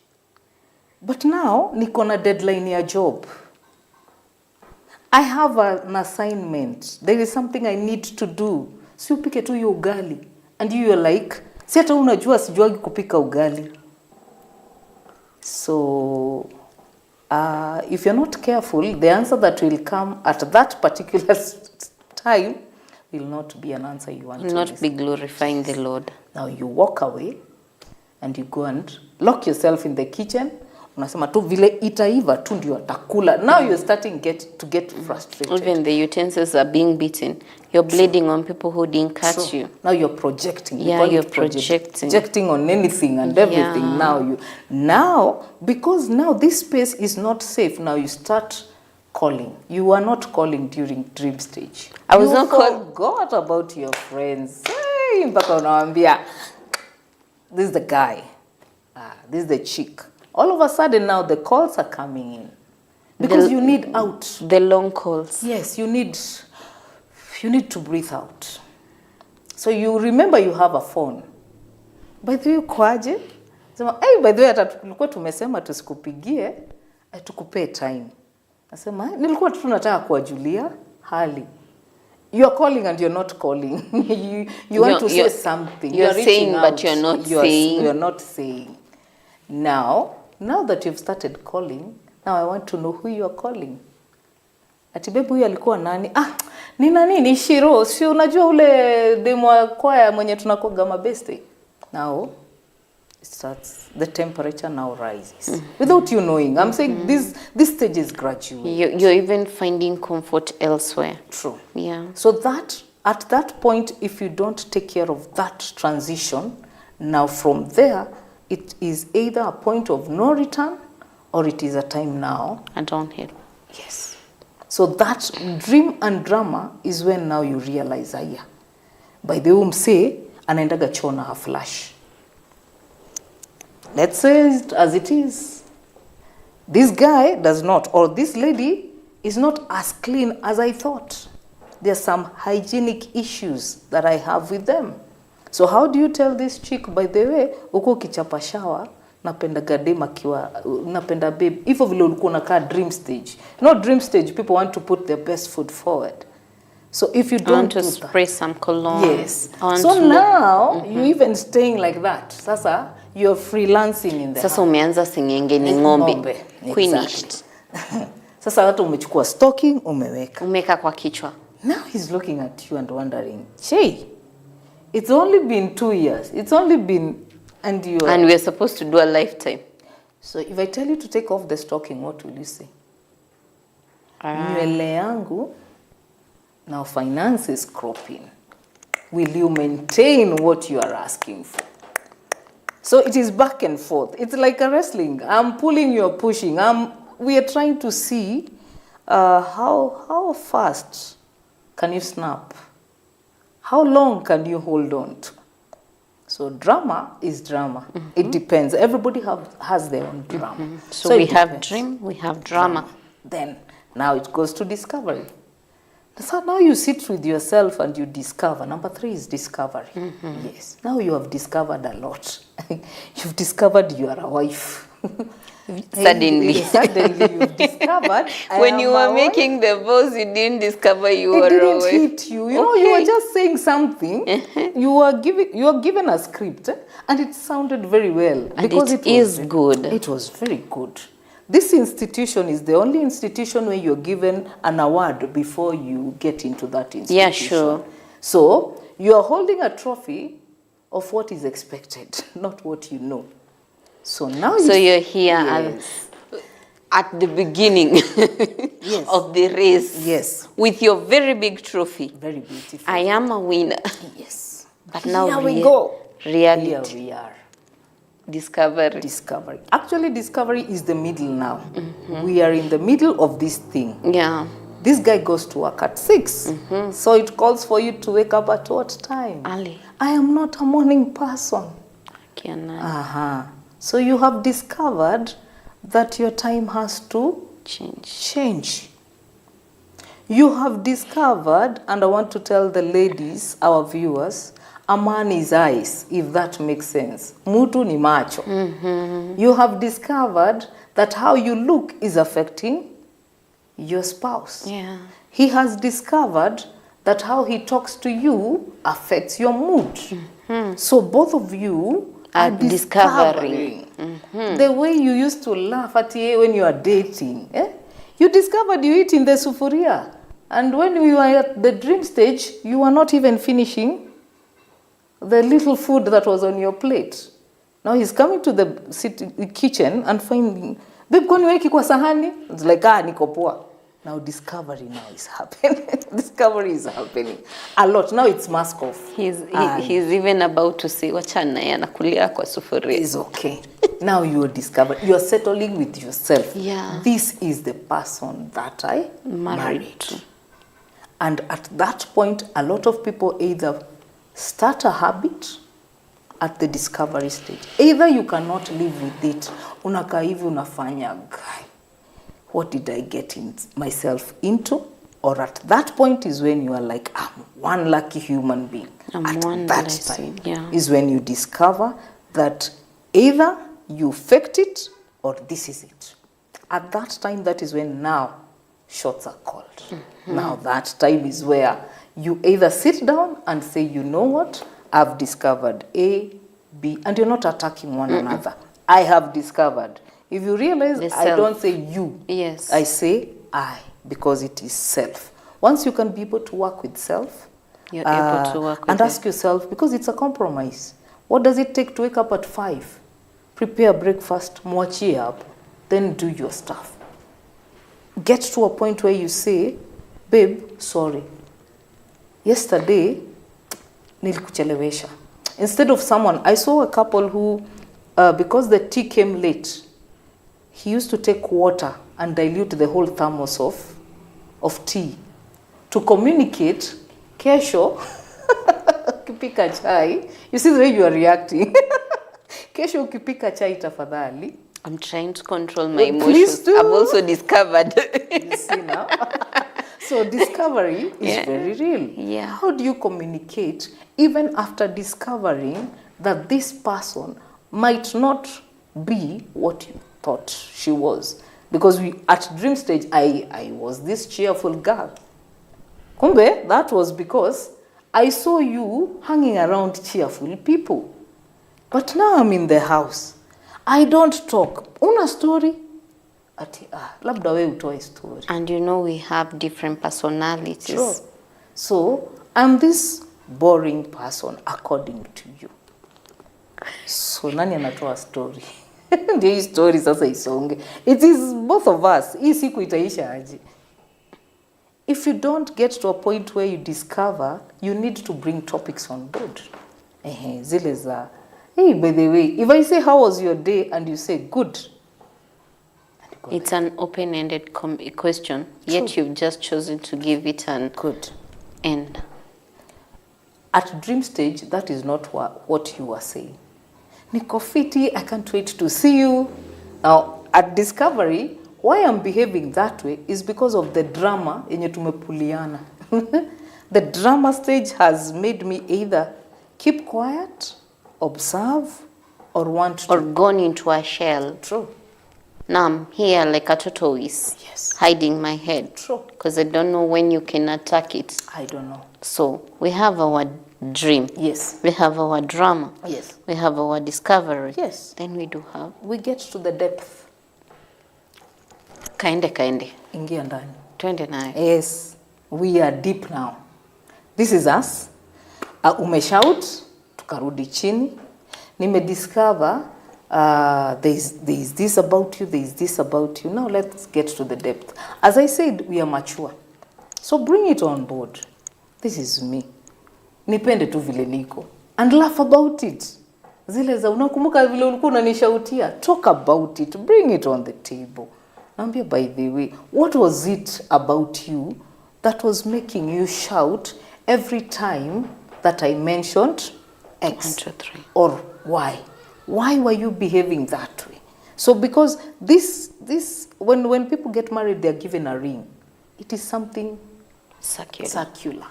But now, niko na deadline ya job. I have an assignment. There is something I need to do. Si upike tu hiyo ugali. And you're like, si hata unajua sijuagi kupika ugali. So, if you're not careful, the answer that will come at that particular time will not be an answer you want to not be glorifying the Lord. Now you walk away and you go and lock yourself in the kitchen. Unasema tu vile itaiva tu ndio atakula. Now you're starting to get frustrated. Even the utensils are being beaten. You're bleeding on people who didn't catch you. Now you're projecting. Yeah, you're projecting. Projecting on anything and everything. Yeah. Now, because now this space is not safe, now you start calling. You are not calling during dream stage. I was not forgot about your friends. Hey, mpaka unawambia, this is the guy. This is the chick. All of a sudden now the calls are coming in. Because you need out. The long calls. Yes, you need to breathe out. So you remember you have a phone. By the way, kwaje? Sema, hey, by the way, hata tulikuwa tumesema tusikupigie, tukupee time. Nasema, nilikuwa tu nataka kuwajulia hali. You are calling and you're not calling. you want to say something. You're saying, but you're not saying. You're not saying. Now that you've started calling, now I want to know who you are calling. Ati babe huyu alikuwa nani? Ni nani? Ni Shiro. Si unajua ule demo wa kwaya mwenye tunakoga mabeste. Now it starts, the temperature now rises. Without you knowing. I'm saying this stage is gradual. You're even finding comfort elsewhere. True. Yeah. So that at that point, if you don't take care of that transition, now from there, it is either a point of no return or it is a time now. And downhill. Yes. So that dream and drama is when now you realize, by the way, say, anaendaga chona a flash. Let's say it as it is. This guy does not, or this lady is not as clean as I thought. There are some hygienic issues that I have with them. So how do you tell this chick, by the way, uko kichapa shower, napenda gadema kiwa, napenda babe, ifo vile ulikuwa unakaa dream stage. Not dream stage, people want to put their best foot forward. So if you don't do spray some cologne. Yes. So now, you even staying like that. Sasa, you're freelancing in the Sasa umeanza singenge ni ngombe. Finished. Sasa hata umechukua stocking, umeweka. Umeka kwa kichwa. Now he's looking at you and wondering, Che, it's only been 2 years. It's only been, and we're supposed to do a lifetime. So if I tell you to take off the stocking, what will you say? Nywele yangu, now finance is cropping. Will you maintain what you are asking for? So it is back and forth. It's like a wrestling. I'm pulling, you're pushing. We are trying to see how fast can you snap? How long can you hold on to? So drama is drama. It depends. Everybody has their own drama. So we it have depends. dream, we have drama. Then, now it goes to discovery. So now you sit with yourself and you discover. Number 3 is discovery. Yes. Now you have discovered a lot. You've discovered you are a wife. Suddenly. Suddenly you've discovered. When you were making the vows, you didn't discover you were a It wife. didn't hit you. You know, you were just saying something. You were given a script, and it sounded very well. And because it is good. It was very good. This institution is the only institution where you're given an award before you get into that institution. Yeah, sure. So you are holding a trophy of what is expected, not what you know. So now you're here at the beginning of the race. Yes. With your very big trophy. Very beautiful. I am a winner. Yes. But now here we go. Reality. Here we are. Discovery. Actually, discovery is the middle now. We are in the middle of this thing. Yeah. This guy goes to work at 6. So it calls for you to wake up at what time? Early. I am not a morning person. Can So you have discovered that your time has to change. You have discovered, and I want to tell the ladies, our viewers, a man is eyes, if that makes sense. Mutu ni macho. You have discovered that how you look is affecting your spouse. Yeah. He has discovered that how he talks to you affects your mood. So both of you are discovering. The way you used to laugh at when you are dating. You discovered you eat in the sufuria. And when you were at the dream stage, you were not even finishing the little food that was on your plate. Now he's coming to the kitchen and finding, babe, kwani weki kwa sahani? It's like, niko poa. Now discovery now is happening. Discovery is happening a lot. Now it's mask off. He's even about to say, wachana ya nakulia kwa sufuria. It's okay. Now you are discovered. You are settling with yourself. Yeah. This is the person that I married. to. And at that point, a lot of people either start a habit at the discovery stage. Either you cannot live with it. Unakaa hivi unafanya, what did I get myself into? Or at that point is when you are like, I'm one lucky human being. At that time is when you discover that either you faked it or this is it. At that time, that is when now shots are called. Now that time is where you either sit down and say, you know what, I've discovered A, B, and you're not attacking one another. I have discovered. If you realize, I don't say you. Yes. I say I, because it is self. Once you can be able to work with self, you're able to work with and ask yourself, because it's a compromise. What does it take to wake up at 5? Prepare breakfast, mwachie up, then do your stuff. Get to a point where you say, babe, sorry. Yesterday, nilikuchelewesha. Instead of someone, I saw a couple who, because the tea came late, he used to take water and dilute the whole thermos of tea to communicate, kesho, ukipika chai, you see the way you are reacting. Kesho ukipika chai tafadhali. I'm trying to control my emotions. Please do. I've also discovered. You see now? So discovery is very real. Yeah. How do you communicate even after discovering that this person might not be what you thought she was? Because at dream stage, I was this cheerful girl. Kumbe, that was because I saw you hanging around cheerful people. But now I'm in the house. I don't talk. Una story? Ati, labda we utoe story. And you know we have different personalities. Sure. So, I'm this boring person according to you. So, nani anatoa story? Ndio hii story sasa isonge. It is both of us. Hii siku itaisha aje. If you don't get to a point where you discover, you need to bring topics on board. Zile za, hey, by the way, if I say, how was your day? And you say, good. It's an open-ended question, yet you've just chosen to give it an good end. At dream stage, that is not what you are saying. Niko fiti, I can't wait to see you. Now, at discovery, why I'm behaving that way is because of the drama yenye tumepuliana. The drama stage has made me either keep quiet, observe, or want to. Or gone into a shell. True. Now I'm here like a tortoise. Yes. Hiding my head. True. Because I don't know when you can attack it. I don't know. So we have our dream. Yes. We have our drama. Yes. We have our discovery. Yes. Then we do have. We get to the depth. Kaende. Ingia ndani. Twende nayo. Yes. We are deep now. This is us. Umeshout, tukarudi chini. Nimediscover there is this about you, there is this about you. Now let's get to the depth. As I said, we are mature. So bring it on board. This is me. Nipende tu vile niko. And laugh about it. Zile za unakumbuka vile ulikuwa unanishautia. Talk about it. Bring it on the table. Naambia, by the way, what was it about you that was making you shout every time that I mentioned X? 1, 2, 3. Or why? Why were you behaving that way? So because this when people get married, they're given a ring. It is something circular.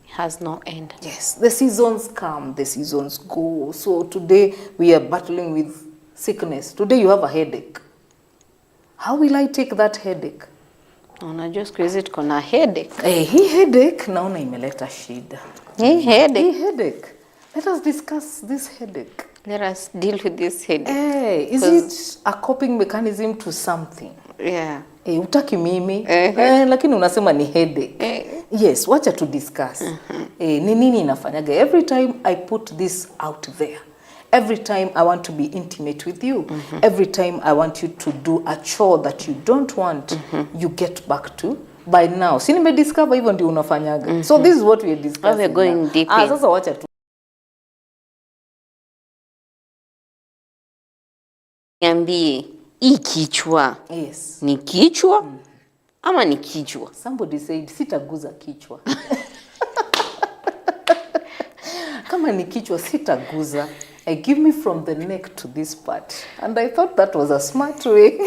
It has no end. Yes, the seasons come, the seasons go. So today we are battling with sickness. Today you have a headache. How will I take that headache? Unajua siku hizi tuko na headache. Hii headache naona imeleta shida. Hii headache. Let us discuss this headache. Let us deal with this headache. Is it a coping mechanism to something? Yeah. Utaki mimi. Lakini unasema ni headache. Yes, wacha to discuss. Ni nini inafanyaga? Every time I put this out there. Every time I want to be intimate with you. Every time I want you to do a chore that you don't want, you get back to. By now, si nimediscover hivyo ndio unafanyaga. So this is what we are discussing. We're going deep. Sasa wacha tu. Niambie, hii kichwa. Yes. Ni kichwa? Ama ni kichwa? Somebody said sitaguza kichwa. Kama ni kichwa sitaguza. Give me from the neck to this part. And I thought that was a smart way.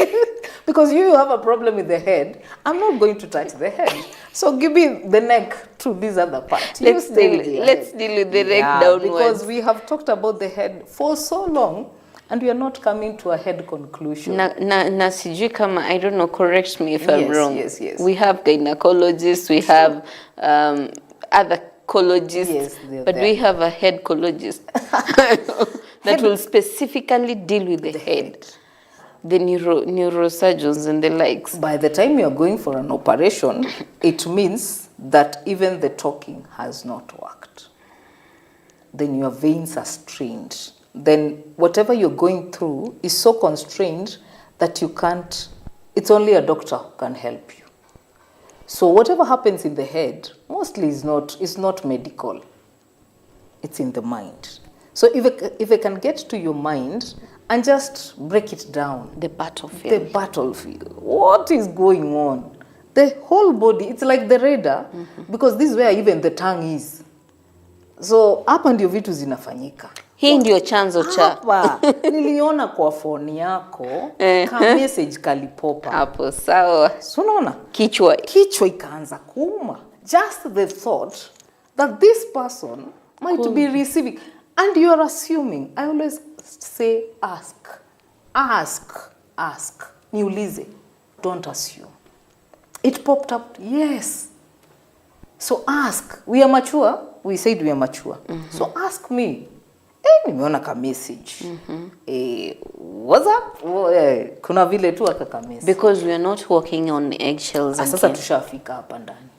Because you have a problem with the head. I'm not going to touch the head. So give me the neck to this other part. Let's deal with the neck downwards. Because we have talked about the head for so long. And we are not coming to a head conclusion. Na sijui kama, I don't know, correct me if I'm wrong. Yes. We have gynecologists, we have other ecologists, yes, but we have a head ecologist that will specifically deal with the head. The neurosurgeons and the likes. By the time you are going for an operation, it means that even the talking has not worked. Then your veins are strained. Then whatever you're going through is so constrained that you can't, it's only a doctor who can help you. So whatever happens in the head, mostly is not medical. It's in the mind. So if I can get to your mind and just break it down. The battlefield. What is going on? The whole body, it's like the radar, because this is where even the tongue is. So hapa ndio vitu zinafanyika. Hii ndio chanzo cha. Hapa niliona kwa phone yako ka message kalipopa. Hapo sawa. So unaona? Kichwa ikaanza kuuma. Just the thought that this person might be receiving, and you are assuming. I always say ask. Niulize. Don't assume. It popped up. Yes. So ask. We are mature. We said we are mature. So ask me. Nimeona ka message. What's up? Kuna vile tu aka message. Because we are not walking on eggshells. Sasa tushafika hapa ndani.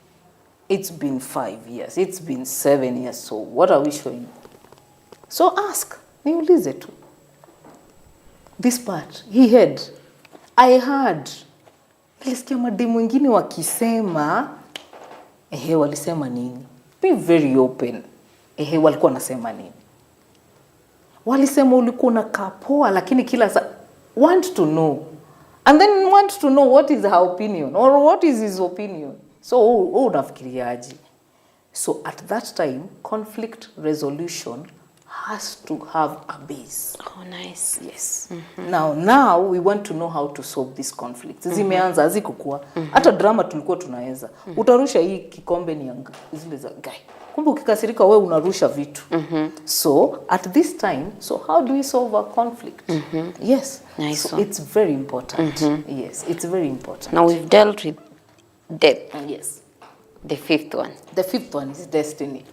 It's been 5 years. It's been 7 years. So what are we showing? So ask. Niulize tu. This part, I heard. Nilisikia mademu wengine wakisema, walisema nini? Be very open. Walikuwa nasema nini? Walisema ulikuwa unakaa poa lakini kila saa want to know. And then want to know what is her opinion or what is his opinion. So unafikiriaje? So at that time, conflict resolution has to have a base. Oh, nice. Yes. Now we want to know how to solve this conflict. Zimeanza hazikukua. Hata drama tulikuwa tunaweza. Utarusha hii kikombe ni zile za guy. Kumbe ukikasirika wewe unarusha vitu. So at this time, so how do we solve a conflict? Yes. Nice. So it's very important. Yes, it's very important. Now we've dealt with death. Yes. The fifth one. The fifth one is destiny.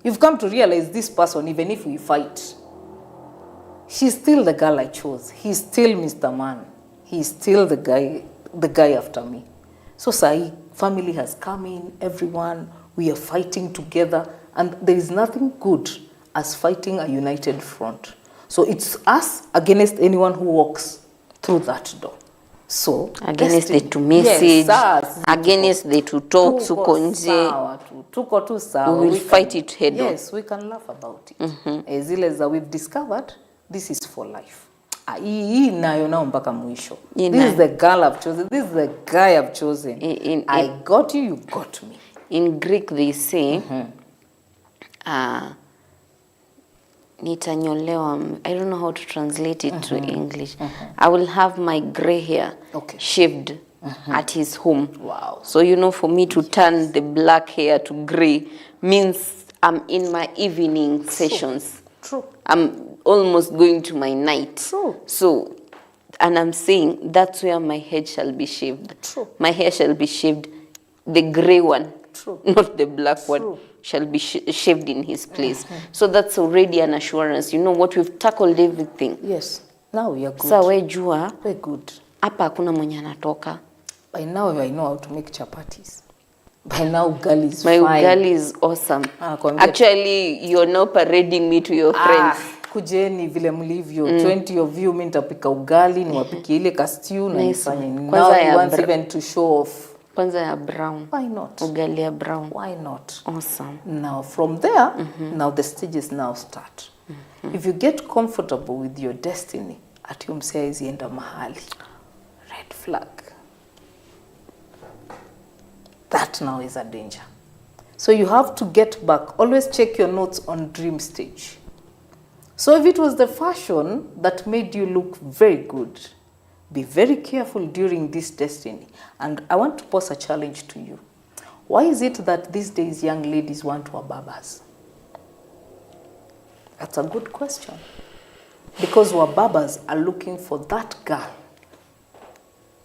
You've come to realize this person, even if we fight, she's still the girl I chose. He's still Mr. Man. He's still the guy after me. So Sai, family has come in, everyone, we are fighting together, and there is nothing good as fighting a united front. So it's us against anyone who walks through that door. So against the to message, against the to talk, suko nje. Tuko tu sawa. We will fight it head on. Yes, we can laugh about it. Zile za we've discovered, this is for life. Hii nayo nao mpaka mwisho. This is the girl I've chosen. This is the guy I've chosen. I got you, you got me. In Greek they say, nitanyolewa. I don't know how to translate it to English. I will have my gray hair shaved at his home. Wow. So, for me to turn the black hair to gray means I'm in my evening sessions. True. I'm almost going to my night. True. So, and I'm saying that's where my head shall be shaved. True. My hair shall be shaved, the gray one. True. Not the black one, shall be shaved in his place. So that's already an assurance. You know what, we've tackled everything. Yes. Now we are good. Sa we jua, we're good. Hapa hakuna mwenye anatoka. By now I know how to make chapatis. By now ugali is My fine. ugali is awesome. Actually, you're now parading me to your friends. Kujeni vile mlivyo. 20 of you, mimi nitapika ugali, niwapike ile ka stew na nifanye. Now you want even to show off. Kwanza ya brown. Why not? Ugali ya brown. Why not? Awesome. Now from there, now the stages now start. If you get comfortable with your destiny, ati umsea izienda mahali. Red flag. That now is a danger. So you have to get back. Always check your notes on dream stage. So if it was the fashion that made you look very good, be very careful during this destiny. And I want to pose a challenge to you. Why is it that these days young ladies want wababas? That's a good question. Because wababas are looking for that girl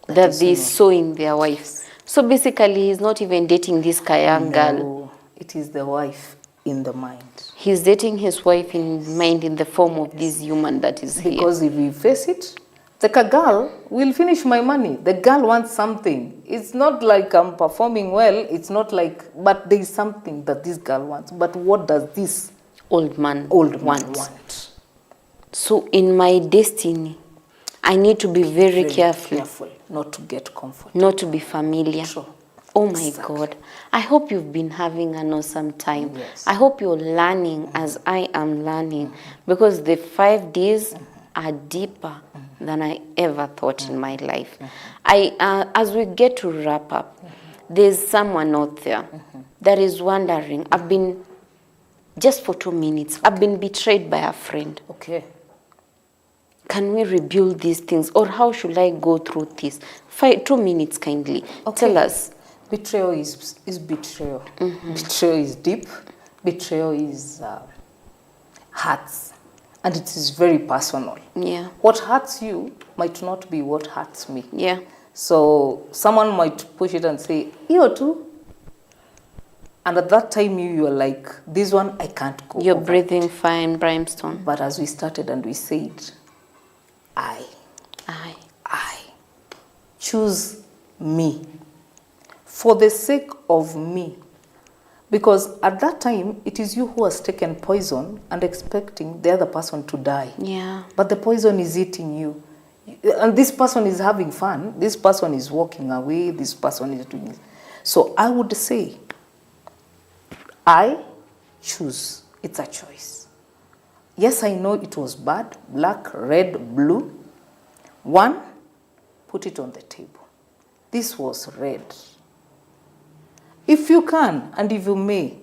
that they saw in their wives. So basically, he's not even dating this young girl. No, it is the wife in the mind. He's dating his wife in mind in the form of this human that is here. Because if we face it, the girl will finish my money. The girl wants something. It's not like I'm performing well. It's not like, but there is something that this girl wants. But what does this old man want? So in my destiny, I need to be very careful not to get comfort. Not to be familiar. True. Oh my God. I hope you've been having an awesome time. Yes. I hope you're learning as I am learning. Because the 5 days are deeper than I ever thought in my life. As we get to wrap up, there's someone out there that is wondering, just for 2 minutes, I've been betrayed by a friend. Okay. Can we rebuild these things? Or how should I go through this? 2 minutes, kindly. Okay. Tell us. Betrayal is betrayal. Betrayal is deep. Betrayal is hurts. And it is very personal. Yeah. What hurts you might not be what hurts me. Yeah. So someone might push it and say, you too. And at that time, you are like, this one, I can't go. You're breathing fire, brimstone. But as we started and we said, I choose me for the sake of me. Because at that time, it is you who has taken poison and expecting the other person to die. Yeah. But the poison is eating you. And this person is having fun. This person is walking away. This person is doing this. So I would say, I choose. It's a choice. Yes, I know it was bad. Black, red, blue. One, put it on the table. This was red. If you can, and if you may,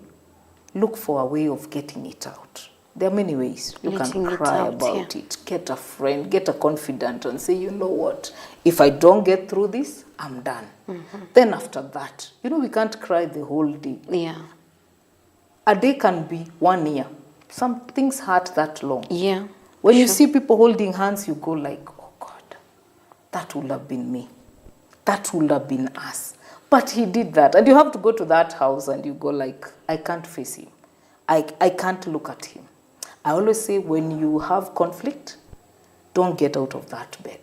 look for a way of getting it out. There are many ways. You Letting can it cry out, about yeah. it. Get a friend, get a confidant and say, you know what? If I don't get through this, I'm done. Then after that, we can't cry the whole day. Yeah. A day can be 1 year. Some things hurt that long. Yeah. When you see people holding hands, you go like, oh God, that would have been me. That would have been us. But he did that. And you have to go to that house and you go like, I can't face him. I can't look at him. I always say when you have conflict, don't get out of that bed.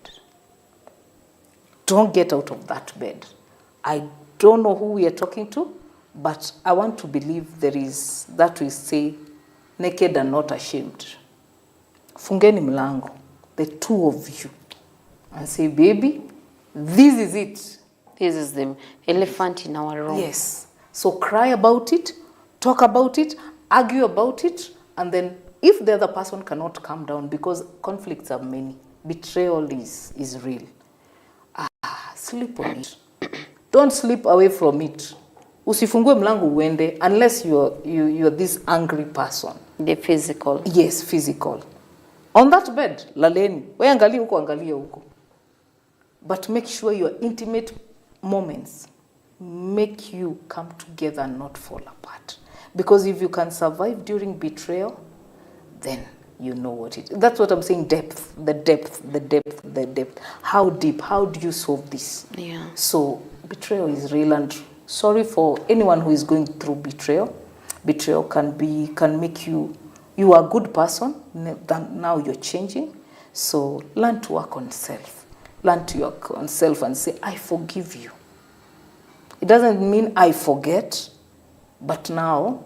Don't get out of that bed. I don't know who we are talking to, but I want to believe there is that we say, naked and not ashamed. Fungeni mlango, the two of you, and say, baby, this is it. This is the elephant in our room. Yes. So cry about it, talk about it, argue about it, and then if the other person cannot calm down, because conflicts are many, betrayal is real. Sleep on it. Don't sleep away from it. Usifungue mlango uende unless you're this angry person. The physical. Yes, physical. On that bed, laleni. We angalia huko, angalia huko. But make sure your intimate moments make you come together and not fall apart. Because if you can survive during betrayal, then you know what it is. That's what I'm saying, depth, the depth, the depth, the depth. How deep, how do you solve this? Yeah. So betrayal is real, and sorry for anyone who is going through betrayal. Betrayal can make you are a good person, now you're changing. So learn to work on self. Learn to work on self and say, I forgive you. It doesn't mean I forget, but now,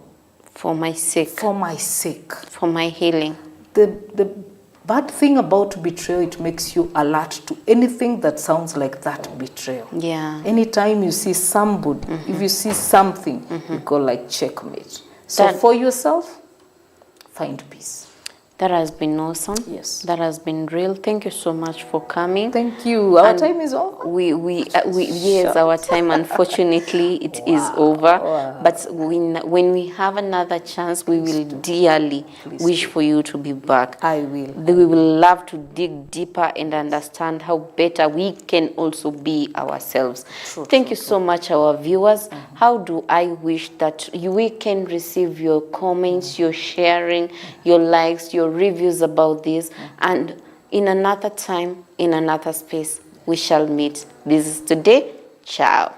For my sake. for my sake. For my healing. The bad thing about betrayal, it makes you alert to anything that sounds like that betrayal. Yeah. Anytime you see somebody, if you see something, you go like checkmate. So for yourself, find peace. That has been awesome. Yes. That has been real. Thank you so much for coming. Thank you. Our And time is over. Yes, our time, unfortunately, it is over. Wow. But when we have another chance, we will dearly wish for you to be back. I will. We will love to dig deeper and understand how better we can also be ourselves. Thank you so much, our viewers. How do I wish that we can receive your comments, your sharing, your likes, your reviews about this, and in another time, in another space, we shall meet. This is today. Ciao.